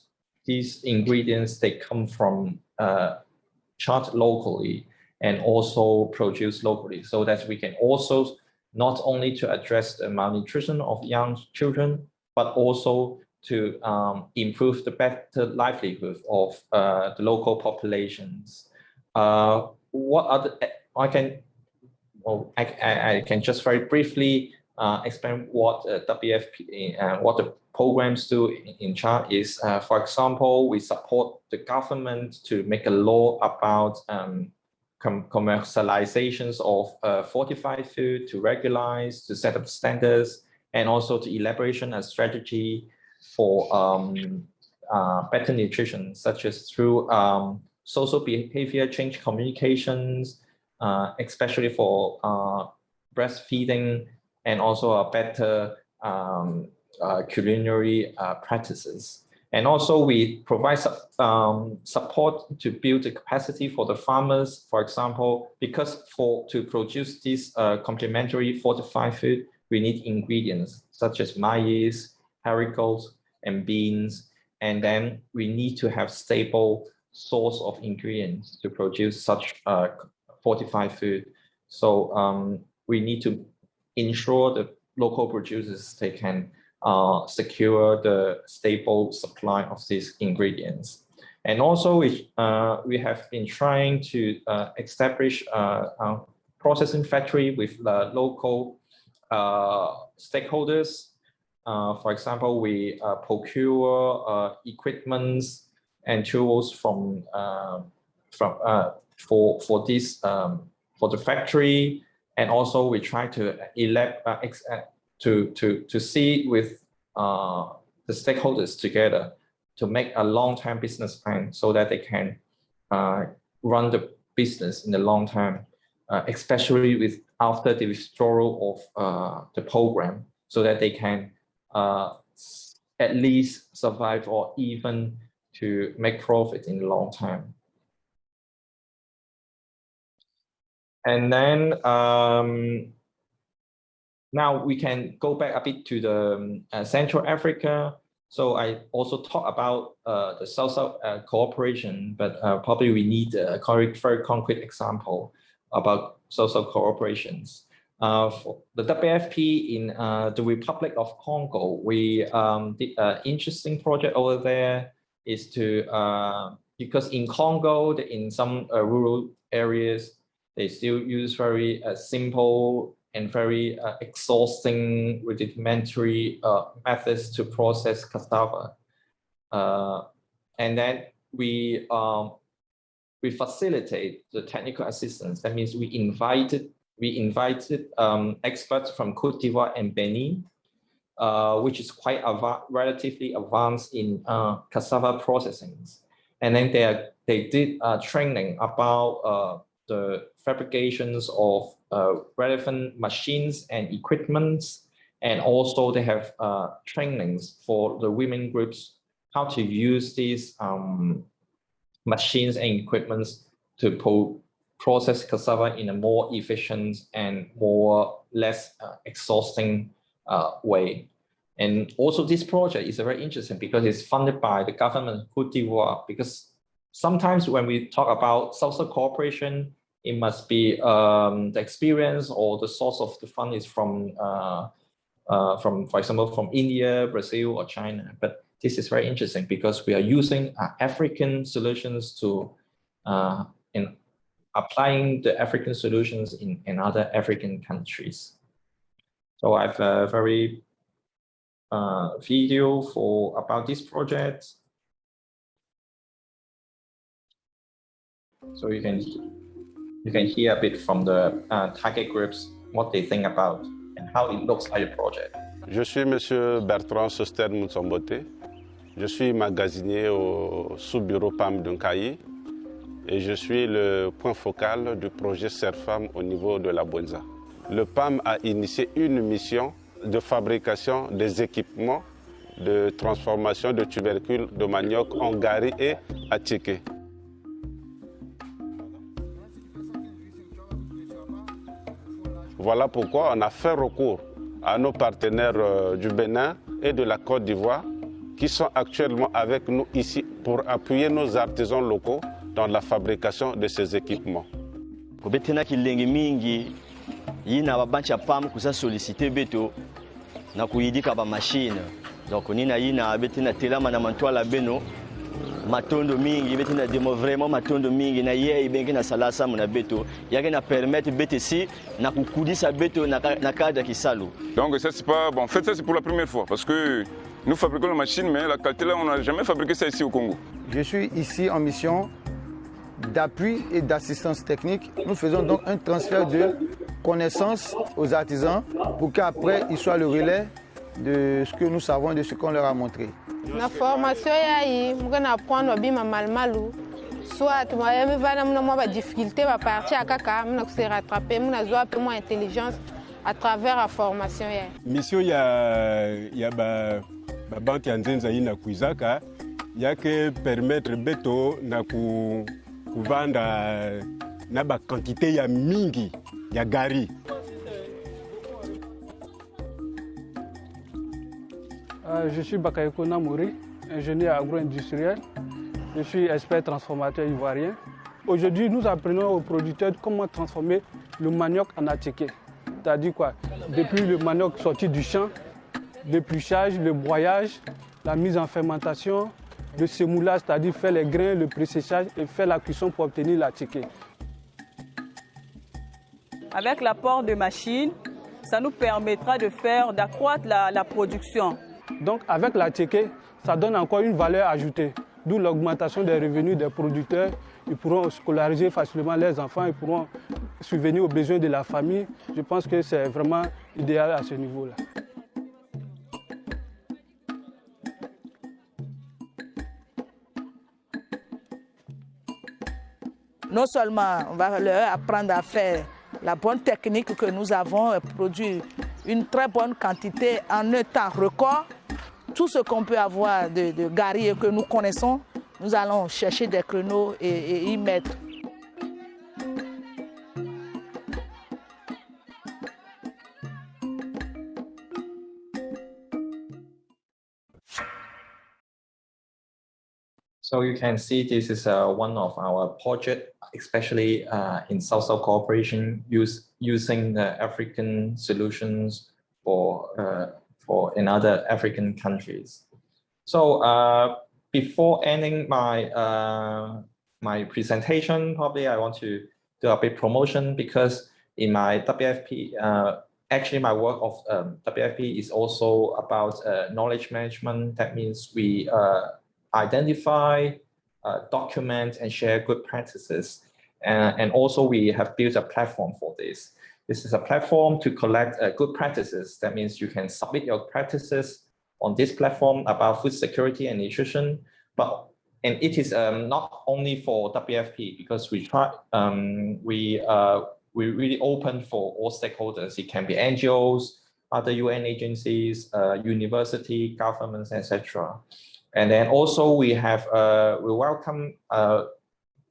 these ingredients, they come from Chad locally and also produced locally, so that we can also not only to address the malnutrition of young children, but also to improve the better livelihood of the local populations. I can just very briefly explain what WBFP and what the programs do in Chad is, for example, we support the government to make a law about commercializations of fortified food, to regularize, to set up standards, and also to elaboration a strategy for better nutrition, such as through social behavior change communications, especially for breastfeeding, and also a better culinary practices. And also we provide support to build the capacity for the farmers, for example, because to produce this complementary fortified food, we need ingredients such as maize, haricots, and beans. and then we need to have stable source of ingredients to produce such fortified food. So we need to ensure the local producers, they can secure the stable supply of these ingredients. And also we have been trying to establish a processing factory with local stakeholders. For example, we procure equipments and tools for the factory, and also we try to see with the stakeholders together to make a long-term business plan so that they can run the business in the long term, especially with after the withdrawal of the program, so that they can at least survive or even to make profit in the long term. And then now we can go back a bit to the Central Africa. So I also talk about the Selfserve Cooperation, but probably we need a very concrete example about Selfserve Cooperations. For the WBFP in the Republic of Congo, we did an interesting project over there. Is to because in Congo, in some rural areas, they still use very simple and very exhausting rudimentary methods to process cassava. And then we facilitate the technical assistance. That means we invited experts from Côte d'Ivoire and Benin, which is quite relatively advanced in cassava processing. And then they did training about the fabrications of relevant machines and equipments, and also they have trainings for the women groups how to use these machines and equipments to process cassava in a more efficient and less exhausting way. And also this project is very interesting because it's funded by the government of Côte d'Ivoire, because sometimes when we talk about Selfserve Cooperation, it must be the experience or the source of the fund is from, for example, from India, Brazil, or China. But this is very interesting because we are using African solutions to in applying the African solutions in other African countries. So I have a very video about this project. So you can hear a bit from the target groups what they think about and how it looks like a project. Je suis Monsieur Bertrand Soster Moutsambote. Je suis magasinier au sous-bureau PAM d'Unkayi et je suis le point focal du projet Serfam au niveau de la Bwenza. Le PAM a initié une mission de fabrication des équipements de transformation de tubercules de manioc en gari et attiqué. Voilà pourquoi on a fait recours à nos partenaires du Bénin et de la Côte d'Ivoire qui sont actuellement avec nous ici pour appuyer nos artisans locaux dans la fabrication de ces équipements. Kobetena kilengi mingi yina babancha PAM kusa solliciter beto na kuyidika ba machine. Donc nina yina betena telama na mantwala beno matondo mingi betina demo vraiment matondo mingi na ye ibengi na salasa muna beto yake na permettre betesi na kukudisa beto na cadre kisalo. Donc ça c'est pas bon, en fait ça c'est pour la première fois parce que nous fabriquons la machine mais la qualité là on n'a jamais fabriqué ça ici au Congo. Je suis ici en mission d'appui et d'assistance technique. Nous faisons donc un transfert de connaissances aux artisans pour qu'après ils soient le relais de ce que nous savons, de ce qu'on leur a montré. La formation yayi mugana apprendre bima malmalu soit moi me va na moi ba difficulté ba partir akaka mna se rattraper mna zo peu moins intelligence à travers la formation yayi. Mission ya ba banque ya nzenza ina kuizaka yake permettre beto na kuvanda na ba quantité ya mingi ya gari. Je suis Bakayoko Namouri, ingénieur agro-industriel. Je suis expert transformateur ivoirien. Aujourd'hui, nous apprenons aux producteurs comment transformer le manioc en attiqué. C'est-à-dire quoi? Depuis le manioc sorti du champ, l'épluchage, le broyage, la mise en fermentation, le semoulage, c'est-à-dire faire les grains, le pré-séchage et faire la cuisson pour obtenir l'attiqué. Avec l'apport de machines, ça nous permettra d'accroître la production. Donc avec l'attiqué, ça donne encore une valeur ajoutée, d'où l'augmentation des revenus des producteurs. Ils pourront scolariser facilement leurs enfants, ils pourront subvenir aux besoins de la famille. Je pense que c'est vraiment idéal à ce niveau-là. Non seulement on va leur apprendre à faire la bonne technique que nous avons, produire une très bonne quantité en un temps record. Tout ce qu'on peut avoir de gari et que nous connaissons, nous allons chercher des créneaux et y mettre. So you can see this is one of our projects, especially in Selfserve Cooperation, using the African solutions for another African countries. So before ending my presentation, probably I want to do a bit promotion, because in my WFP, actually my work of WFP is also about knowledge management. That means we identify, document, and share good practices. And also we have built a platform for this. This is a platform to collect good practices. That means you can submit your practices on this platform about food security and nutrition. And it is not only for WFP, because we really open for all stakeholders. It can be NGOs, other UN agencies, university, governments, etc. And then also we welcome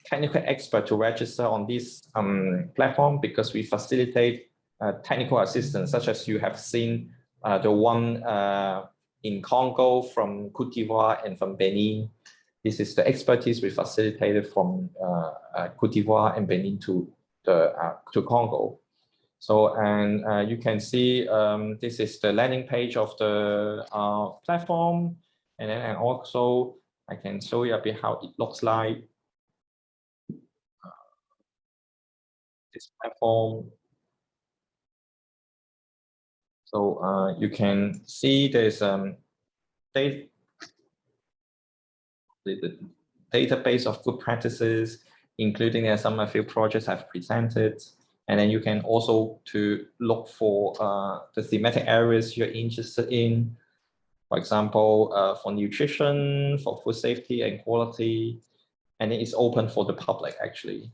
technical expert to register on this platform, because we facilitate technical assistance, such as you have seen the one in Congo, from Côte d'Ivoire, and from Benin. This is the expertise we facilitated from Côte d'Ivoire and Benin to Congo. So, and you can see this is the landing page of the platform. And also I can show you a bit how it looks like. This platform. So you can see there's the database of good practices, including some of few projects I've presented. And then you can also to look for the thematic areas you're interested in. For example, for nutrition, for food safety and quality, and it is open for the public actually.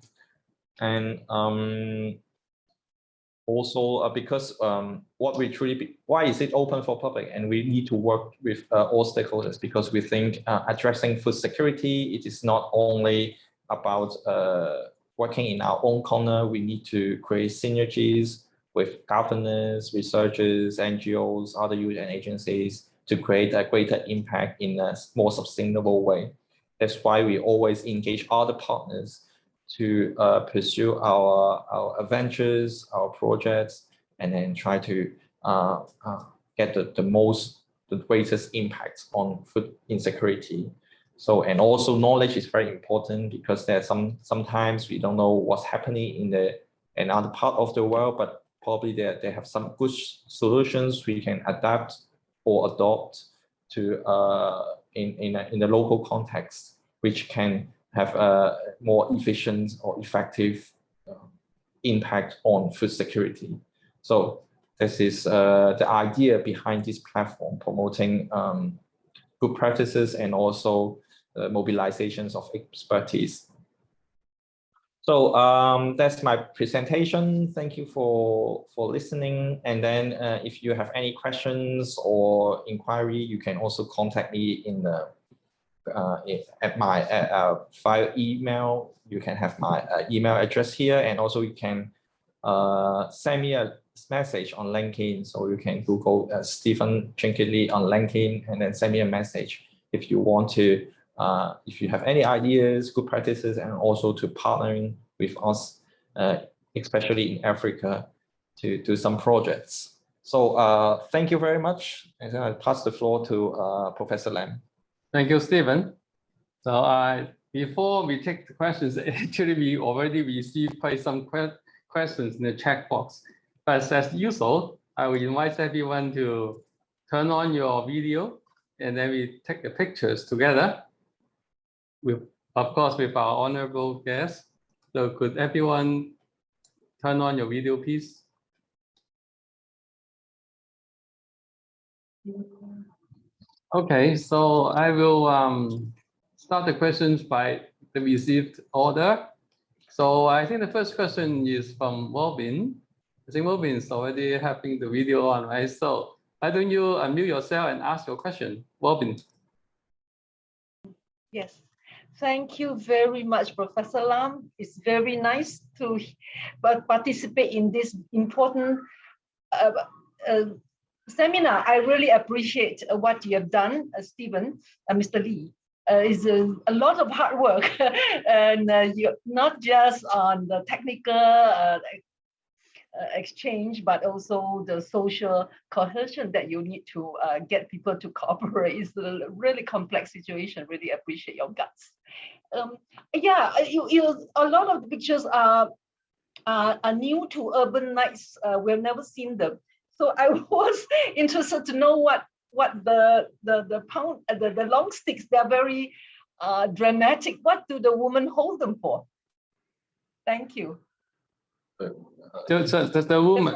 And also because why is it open for public? And we need to work with all stakeholders, because we think addressing food security, it is not only about working in our own corner. We need to create synergies with governors, researchers, NGOs, other UN agencies, to create a greater impact in a more sustainable way. That's why we always engage other partners to pursue our adventures, our projects, and then try to get the greatest impact on food insecurity. So, and also knowledge is very important, because there's sometimes we don't know what's happening in another part of the world, but probably they have some good solutions we can adapt or adopt to in the local context, which can have a more efficient or effective impact on food security. So this is the idea behind this platform, promoting good practices and also mobilizations of expertise. So that's my presentation. Thank you for listening. And then if you have any questions or inquiry, you can also contact me in the at my via email. You can have my email address here, and also you can send me a message on LinkedIn. So you can Google Stephen Chun-Kit Li on LinkedIn and then send me a message if you want to, if you have any ideas, good practices, and also to partnering with us, especially in Africa, to do some projects. So thank you very much. And then I pass the floor to Professor Lam. Thank you, Stephen. So before we take the questions, actually we already received quite some questions in the chat box. But as usual, I will invite everyone to turn on your video, and then we take the pictures together, of course, with our honorable guests. So could everyone turn on your video, please? Okay, so I will start the questions by the received order. So I think the first question is from Robin. I think Robin is already having the video on, right? So why don't you unmute yourself and ask your question, Robin? Yes, thank you very much, Professor Lam. It's very nice to participate in this important seminar. I really appreciate what you have done, Stephen, Mr. Li. It's a lot of hard work, and you're not just on the technical exchange, but also the social cohesion that you need to get people to cooperate. It's a really complex situation. Really appreciate your guts. Yeah, a lot of the pictures are new to urban nights. We've never seen them. So I was interested to know what the long sticks. They're very dramatic. What do the women hold them for? Thank you. So the woman,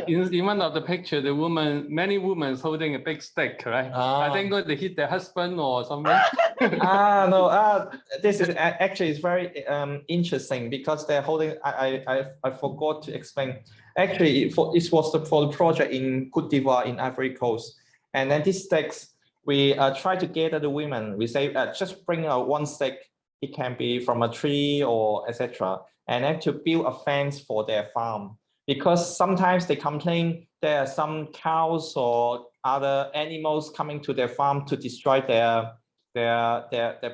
in one of the picture, the woman, many women holding a big stick, right? I think going to hit their husband or something. No, this is actually it's very interesting because they're holding. I forgot to explain. Actually, it was for the project in Côte d'Ivoire in Ivory Coast, and then these sticks we try to gather the women. We say just bring out one stick. It can be from a tree or etc. And then to build a fence for their farm, because sometimes they complain there are some cows or other animals coming to their farm to destroy their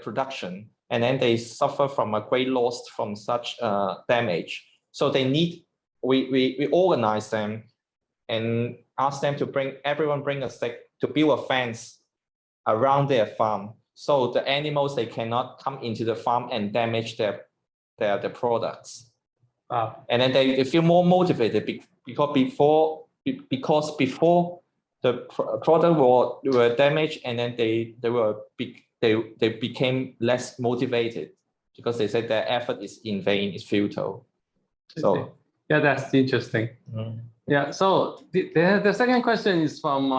production, and then they suffer from a great loss from such damage. So they need we organize them and ask them to bring a stick to build a fence around their farm, so the animals they cannot come into the farm and damage their products. And then they feel more motivated because before the product were damaged, and then they became less motivated because they said their effort is in vain, is futile. So yeah, that's interesting. Yeah. So the second question is from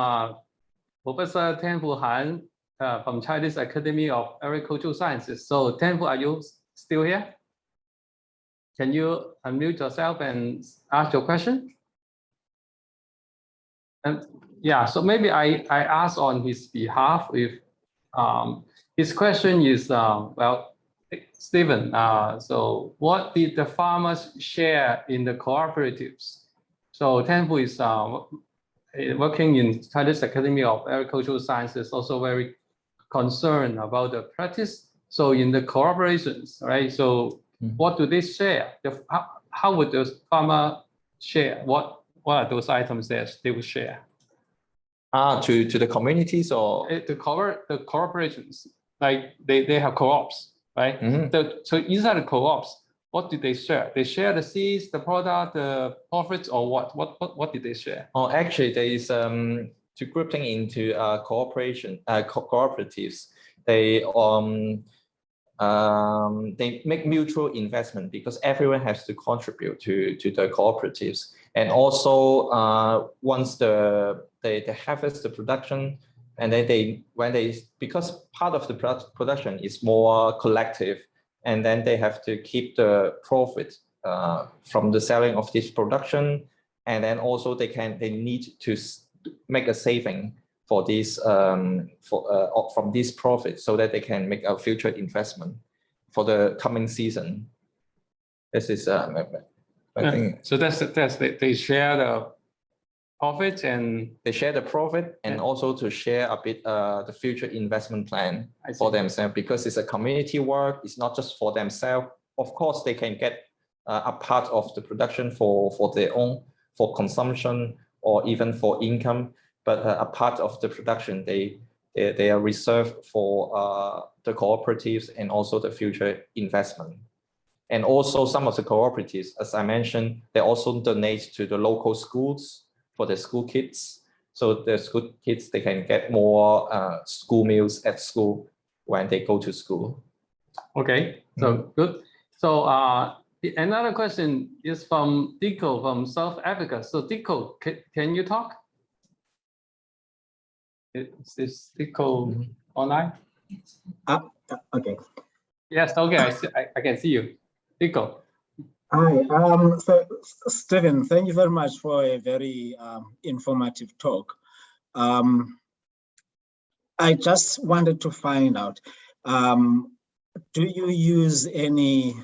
Professor Tenfu Han from Chinese Academy of Agricultural Sciences. So Tenfu, are you still here? Can you unmute yourself and ask your question? And yeah, so maybe I ask on his behalf if his question is, well, Stephen, so what did the farmers share in the cooperatives? So Tenfu is working in Chinese Academy of Agricultural Sciences, also very concerned about the practice. So in the cooperations, right? So what do they share? How would the farmer share? What are those items that they would share? To the communities or the corporations, like they have co-ops, right? So inside the co-ops, what did they share? They share the seeds, the product, the profits, or what? What did they share? Oh, actually, there is to grouping into cooperatives. They make mutual investment because everyone has to contribute to the cooperatives. And also once they harvest the production, and then because part of the production is more collective, and then they have to keep the profit from the selling of this production, and then also they need to make a saving for this from this profit, so that they can make a future investment for the coming season. This is I think. So that's they share profit and they share the profit and also to share a bit the future investment plan for themselves, because it's a community work. It's not just for themselves. Of course, they can get a part of the production for their own, for consumption or even for income, but a part of the production they are reserved for the cooperatives and also the future investment. And also some of the cooperatives, as I mentioned, they also donate to the local schools for the school kids. So the school kids, they can get more school meals at school when they go to school. Okay, so good. So another question is from Dico from South Africa. So Dico, can you talk? Is Dico online? Okay. Yes, okay, I can see you. Dico. Hi, so Stephen, thank you very much for a very informative talk. I just wanted to find out, do you use any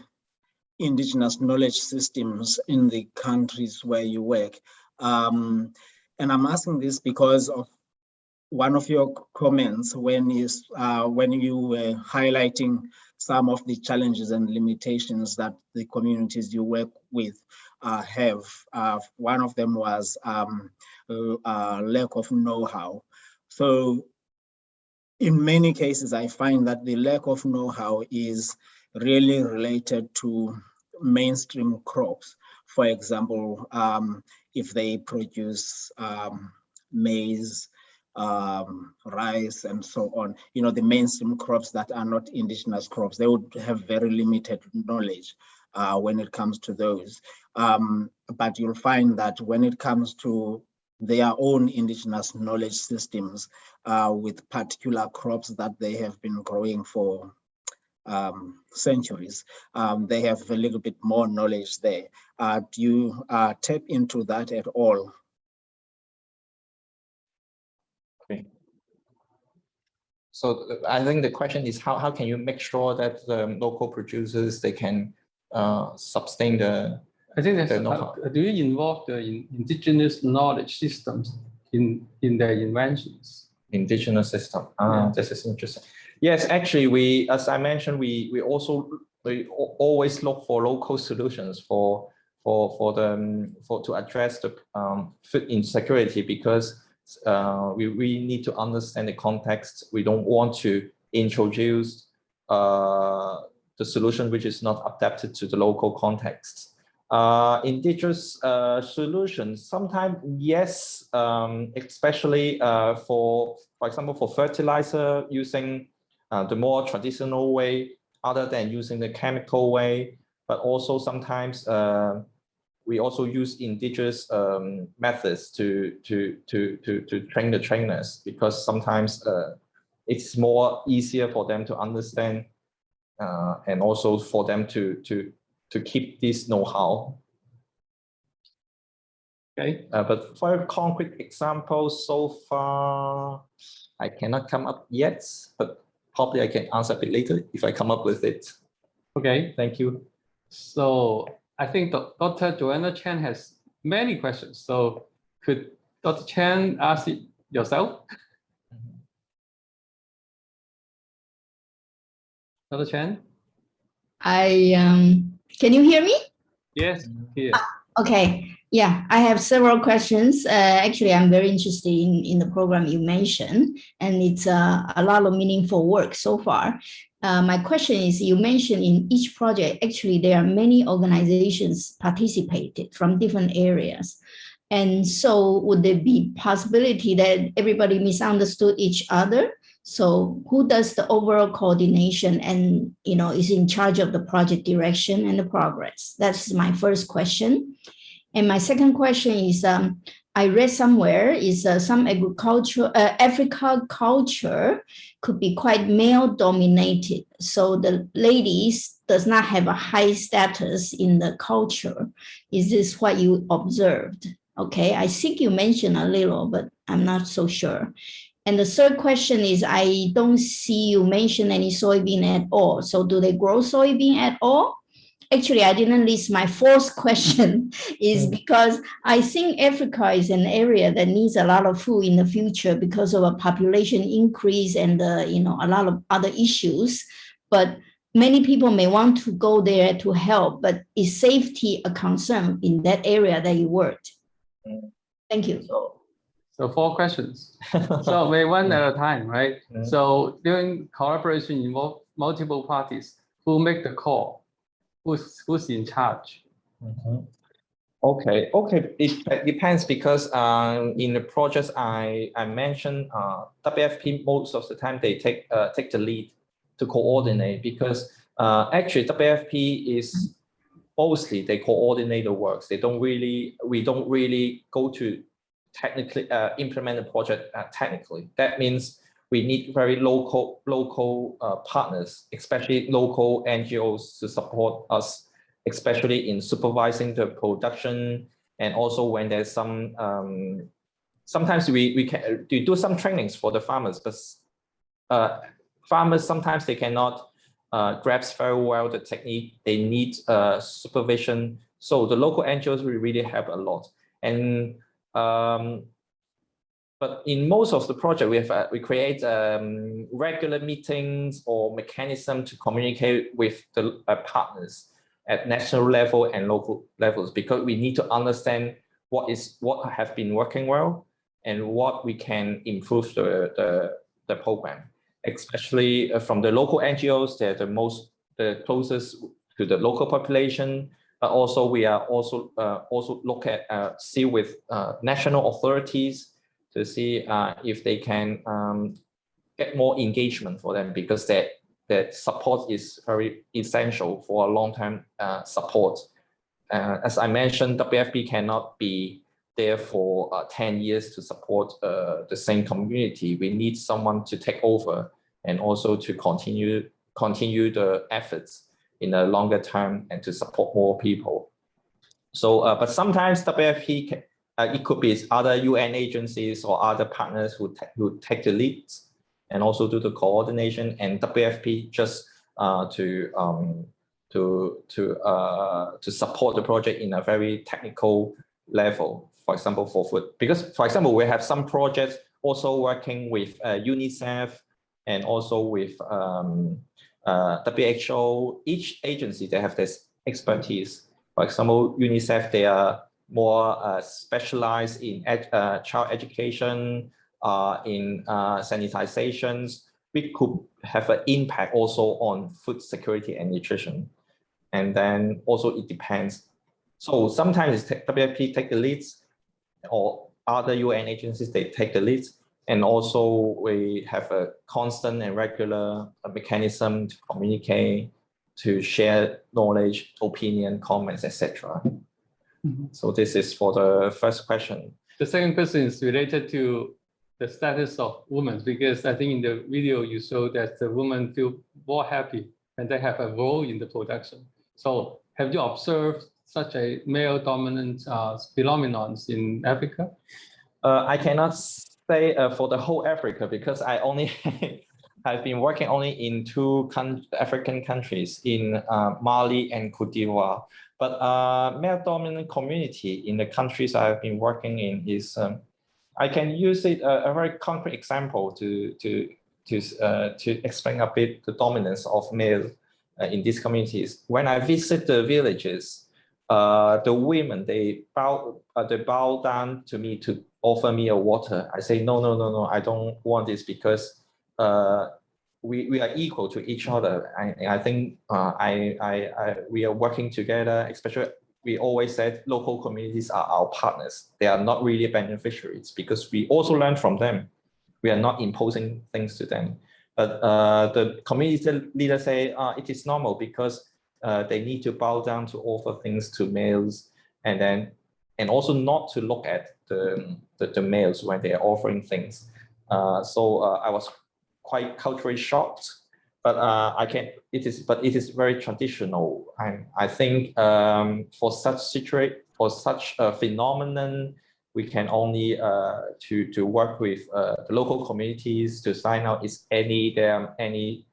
indigenous knowledge systems in the countries where you work? And I'm asking this because of one of your comments when you were highlighting some of the challenges and limitations that the communities you work with have. One of them was lack of know-how. So in many cases, I find that the lack of know-how is really related to mainstream crops. For example, if they produce maize, rice, and so on, you know, the mainstream crops that are not indigenous crops, they would have very limited knowledge when it comes to those. But you'll find that when it comes to their own indigenous knowledge systems with particular crops that they have been growing for centuries, they have a little bit more knowledge there. Do you tap into that at all? Okay. So I think the question is how can you make sure that the local producers, they can sustain the I think that's, do you involve the indigenous knowledge systems in their inventions? Indigenous system. This is interesting. Yes, actually, we, as I mentioned, we always look for local solutions to address the food insecurity, because we need to understand the context. We don't want to introduce the solution which is not adapted to the local context. Indigenous solutions, sometimes yes, especially for example, for fertilizer, using the more traditional way other than using the chemical way, but also sometimes we also use indigenous methods to train the trainers, because sometimes it's more easier for them to understand and also for them to keep this know-how. Okay, but for a concrete example, so far I cannot come up yet, but probably I can answer a bit later if I come up with it. Okay, thank you. So I think Dr. Joanna Chen has many questions. So could Dr. Chen ask it yourself? Dr. Chen? Can you hear me? Yes, here. Okay, yeah, I have several questions. Actually, I'm very interested in the program you mentioned, and it's a lot of meaningful work so far. My question is, you mentioned in each project, actually, there are many organizations participated from different areas. And so would there be possibility that everybody misunderstood each other? So who does the overall coordination and, you know, is in charge of the project direction and the progress? That's my first question. And my second question is, I read somewhere is some agriculture, Africa culture could be quite male dominated. So the ladies does not have a high status in the culture. Is this what you observed? Okay, I think you mentioned a little, but I'm not so sure. And the third question is, I don't see you mention any soybean at all. So do they grow soybean at all? actually, I didn't list my fourth question is because I think Africa is an area that needs a lot of food in the future because of a population increase and a lot of other issues. But many people may want to go there to help, but is safety a concern in that area that you worked? Thank you. So 4 questions. So we one at a time, right? So during collaboration involve multiple parties. Who make the call? Who's in charge? Okay. It depends because in the projects I mentioned, WFP most of the time they take the lead to coordinate because actually WFP is mostly they coordinate the works. We don't really go to technically implement the project technically. That means we need very local partners, especially local NGOs to support us, especially in supervising the production. And also when there's some, sometimes we can do some trainings for the farmers, but farmers, sometimes they cannot grasp very well the technique. They need supervision. So the local NGOs will really help a lot. And but in most of the project, we create regular meetings or mechanism to communicate with the partners at national level and local levels, because we need to understand what have been working well and what we can improve the program. Especially from the local NGOs, they're the closest to the local population. But also we are also see with national authorities to see if they can get more engagement for them, because that support is very essential for a long-term support. As I mentioned, WFP cannot be there for 10 years to support the same community. We need someone to take over and also to continue the efforts in a longer term and to support more people. So, but sometimes WFP it could be other UN agencies or other partners who take the leads and also do the coordination, and WFP just to support the project in a very technical level. For example, for food, because for example we have some projects also working with UNICEF and also with WHO. Each agency they have this expertise. For example, UNICEF they are more specialized in child education, in sanitizations. We could have an impact also on food security and nutrition. And then also it depends. So sometimes WFP take the leads, or other UN agencies, they take the leads. And also we have a constant and regular mechanism to communicate, to share knowledge, opinion, comments, etc. So this is for the first question. The second question is related to the status of women, because I think in the video you showed that the women feel more happy and they have a role in the production. So have you observed such a male dominant phenomenons in Africa? I cannot say for the whole Africa, because I only I've been working only in 2 African countries, in Mali and Cote d'Ivoire. But male dominant community in the countries I've been working in is, I can use it a very concrete example to explain a bit the dominance of male in these communities. When I visit the villages, the women they bow down to me to offer me a water. I say no, I don't want this, because we are equal to each other. I think we are working together. Especially, we always said local communities are our partners. They are not really beneficiaries, because we also learn from them. We are not imposing things to them. But the community leaders say it is normal, because they need to bow down to offer things to males, and also not to look at the males when they are offering things. So I was quite culturally shocked, but it is very traditional. I think for such a phenomenon, we can only to work with the local communities to find out is there any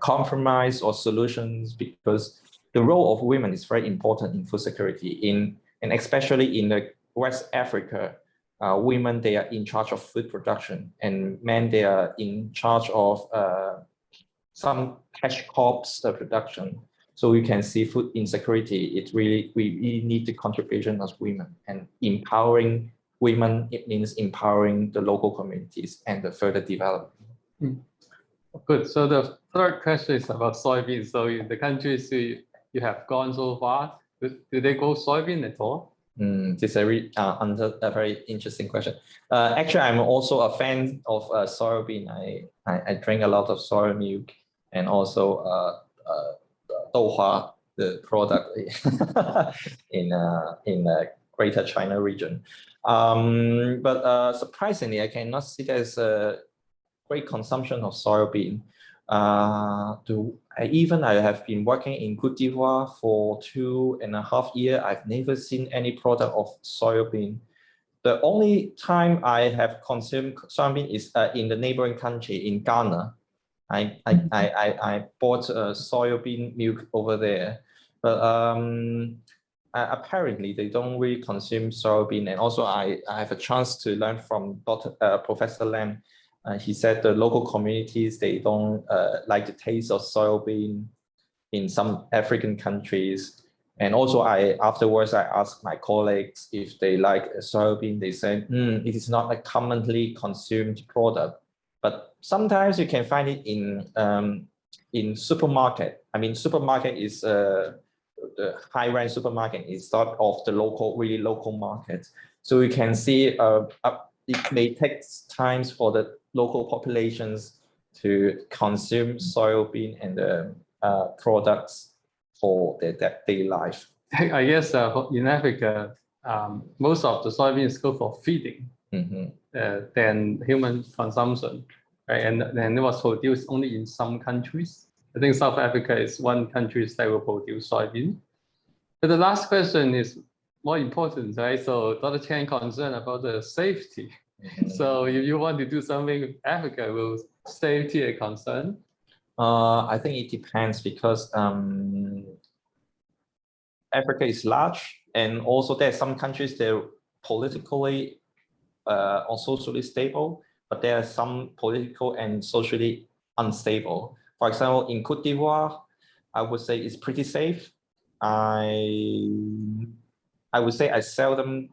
compromise or solutions, because the role of women is very important in food security. And especially in the West Africa, women, they are in charge of food production, and men, they are in charge of some cash crops production. So we can see food insecurity. It really, we need the contribution of women, and empowering women, it means empowering the local communities and the further development. Good. So the third question is about soybeans. So in the countries you have gone so far, do they grow soybean at all? This is a very interesting question. Actually, I'm also a fan of soybean. I drink a lot of soy milk, and also douhua, the product in the Greater China region. But surprisingly, I cannot see there's a great consumption of soybean. I have been working in Côte d'Ivoire for 2.5 years. I've never seen any product of soybean. The only time I have consumed soybean is in the neighboring country, in Ghana. I bought soybean milk over there, but apparently they don't really consume soybean. And also I have a chance to learn from Professor Lam. He said the local communities, they don't like the taste of soybean in some African countries. And also afterwards I asked my colleagues if they like soybean. They said, it is not a commonly consumed product, but sometimes you can find it in supermarket. I mean, supermarket is the high-rank supermarket is sort of the really local market. So you can see it may take time for the local populations to consume soybean and the products for their daily life. I guess in Africa, most of the soybeans go for feeding than human consumption, right? And it was produced only in some countries. I think South Africa is one country that will produce soybean. But the last question is more important, right? So Dr. Chen concerned about the safety. So if you want to do something with Africa, will safety a concern? I think it depends, because Africa is large, and also there are some countries they're politically or socially stable, but there are some political and socially unstable. For example, in Côte d'Ivoire, I would say it's pretty safe. I would say I seldom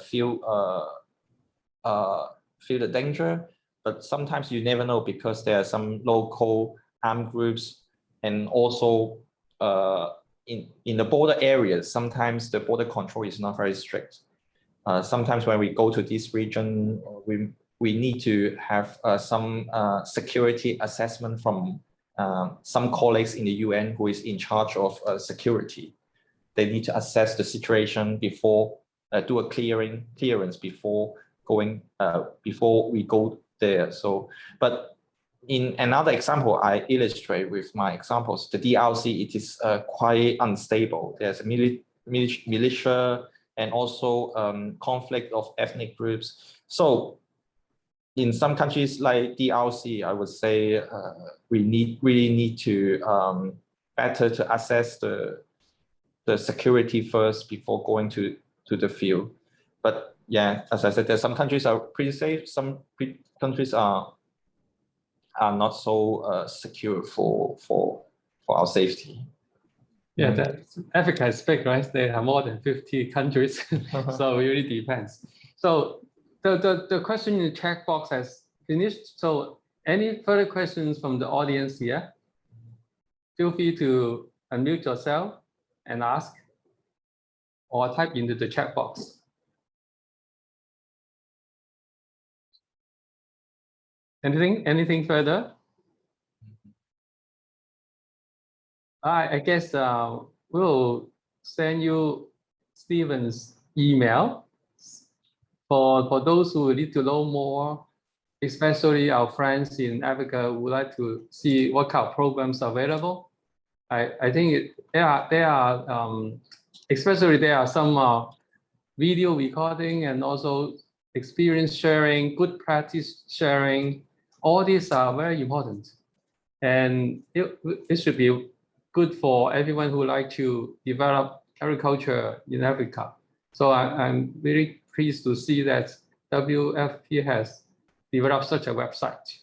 feel the danger, but sometimes you never know, because there are some local armed groups, and also in the border areas, sometimes the border control is not very strict. Sometimes when we go to this region, we need to have some security assessment from some colleagues in the UN who is in charge of security. They need to assess the situation before do a clearance before we go there. So, but in another example, I illustrate with my examples. The DRC, it is quite unstable. There's a militia and also conflict of ethnic groups. So in some countries like DRC, I would say we really need to better to assess the security first before going to the field. But yeah, as I said, there's some countries are pretty safe. Some countries are not so secure for our safety. Yeah, Africa is big, right? There are more than 50 countries, so it really depends. So the question in the chat box has finished. So any further questions from the audience here? Feel free to unmute yourself and ask, or type into the chat box. Anything further? I guess we'll send you Stephen's email for those who need to know more, especially our friends in Africa who would like to see what kind of programs are available. I think there are especially there are some video recording and also experience sharing, good practice sharing. All these are very important. And it should be good for everyone who like to develop agriculture in Africa. So I'm very pleased to see that WFP has developed such a website.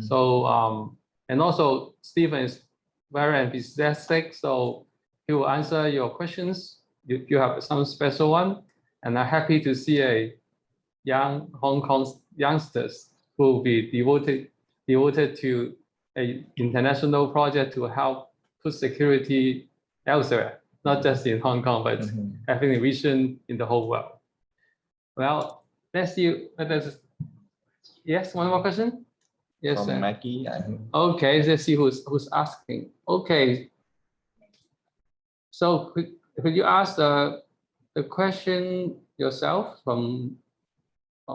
So, and also Stephen is very enthusiastic, so he will answer your questions. You have some special one, and I'm happy to see a young Hong Kong youngsters who will be devoted to an international project to help food security elsewhere, not just in Hong Kong, but having a vision in the whole world. Well, let's see. Yes, one more question. Yes, from Maggie. Okay, let's see who's asking. Okay, so could you ask the question yourself from?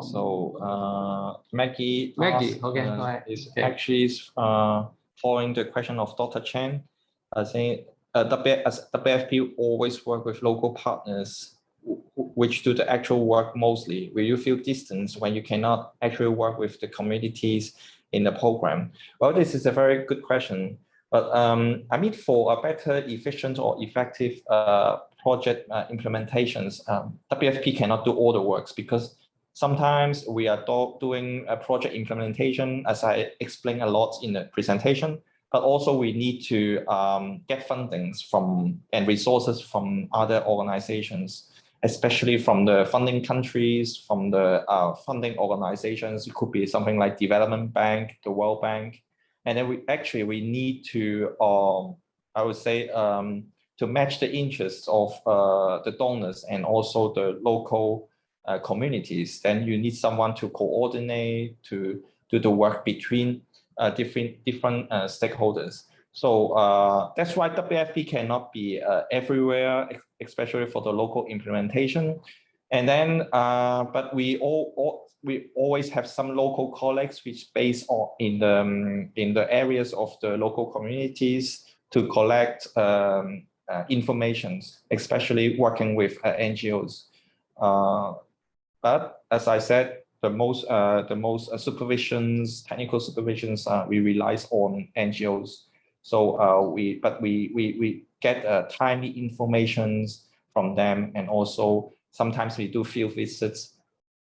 So Maggie. Maggie, asked, okay, go ahead. Is actually following the question of Dr. Chen. I think WBFP always work with local partners which do the actual work mostly. Will you feel distance when you cannot actually work with the communities in the program? Well, this is a very good question. But I mean, for a better, efficient, or effective project implementations, WFP cannot do all the works because sometimes we are doing a project implementation, as I explained a lot in the presentation, but also we need to get fundings from and resources from other organizations, especially from the funding countries, from the funding organizations. It could be something like Development Bank, the World Bank. And then we need to, I would say, to match the interests of the donors and also the local communities. Then you need someone to coordinate, to do the work between different stakeholders. So that's why WFP cannot be everywhere, especially for the local implementation. And then, but we always have some local colleagues which based on in the areas of the local communities to collect information, especially working with NGOs. But as I said, the most supervisions, technical supervisions, we rely on NGOs. So we get timely informations from them, and also sometimes we do field visits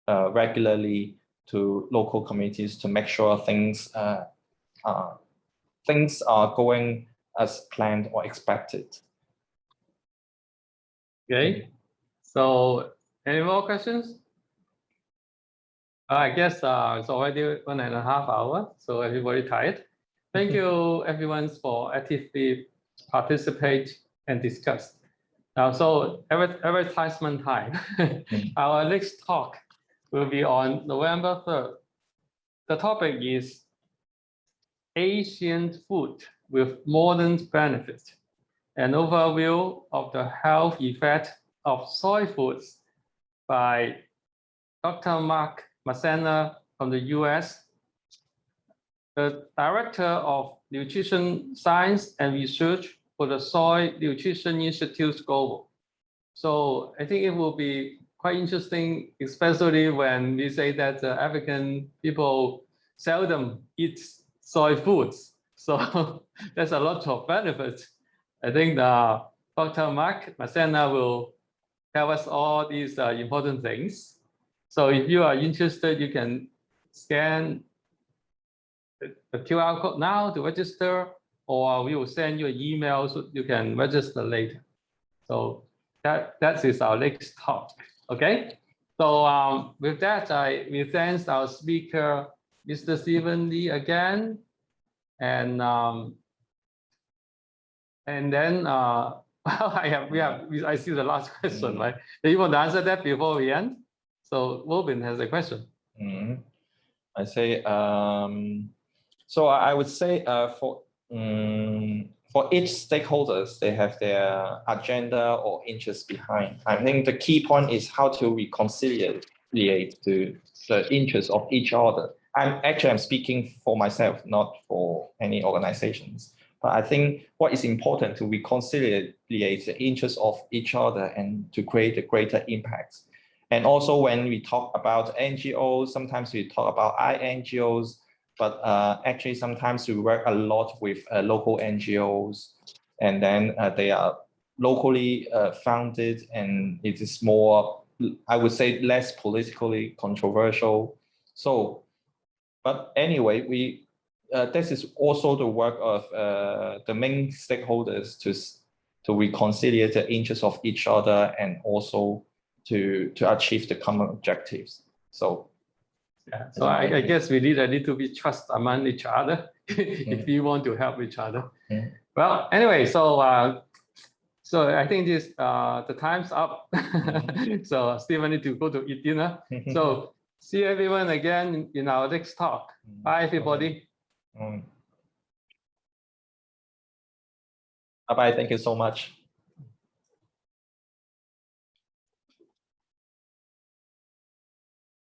regularly to local communities to make sure things are going as planned or expected. Okay, so any more questions? I guess it's already 1.5 hours, so everybody tired. Thank you everyone for actively participate and discuss. Now, so advertisement time. Our next talk will be on November 3rd. The topic is Asian food with modern benefits, an overview of the health effect of soy foods by Dr. Mark Masena from the US, the Director of Nutrition Science and Research for the Soy Nutrition Institute Global. So I think it will be quite interesting, especially when we say that African people seldom eat soy foods. So there's a lot of benefits. I think Dr. Mark Masena will tell us all these important things. So if you are interested, you can scan the QR code now to register, or we will send you an email so you can register later. So that is our next talk. Okay. So with that, we thank our speaker, Mr. Stephen Li, again, and then I see the last question, right? Do you want to answer that before we end? So Robin has a question. I say, so I would say for each stakeholders, they have their agenda or interest behind. I think the key point is how to reconcile the interests of each other. I'm speaking for myself, not for any organizations. But I think what is important to reconcile the interests of each other and to create a greater impact. And also when we talk about NGOs, sometimes we talk about INGOs, but actually sometimes we work a lot with local NGOs, and then they are locally founded, and it is more, I would say, less politically controversial. So, but anyway, this is also the work of the main stakeholders to reconcile the interests of each other, and also to achieve the common objectives. So, yeah, so I guess we need a little bit trust among each other if we want to help each other. Well, anyway, so I think this the time's up. So Stephen need to go to eat dinner. So see everyone again in our next talk. Bye, everybody. Bye-bye. Thank you so much.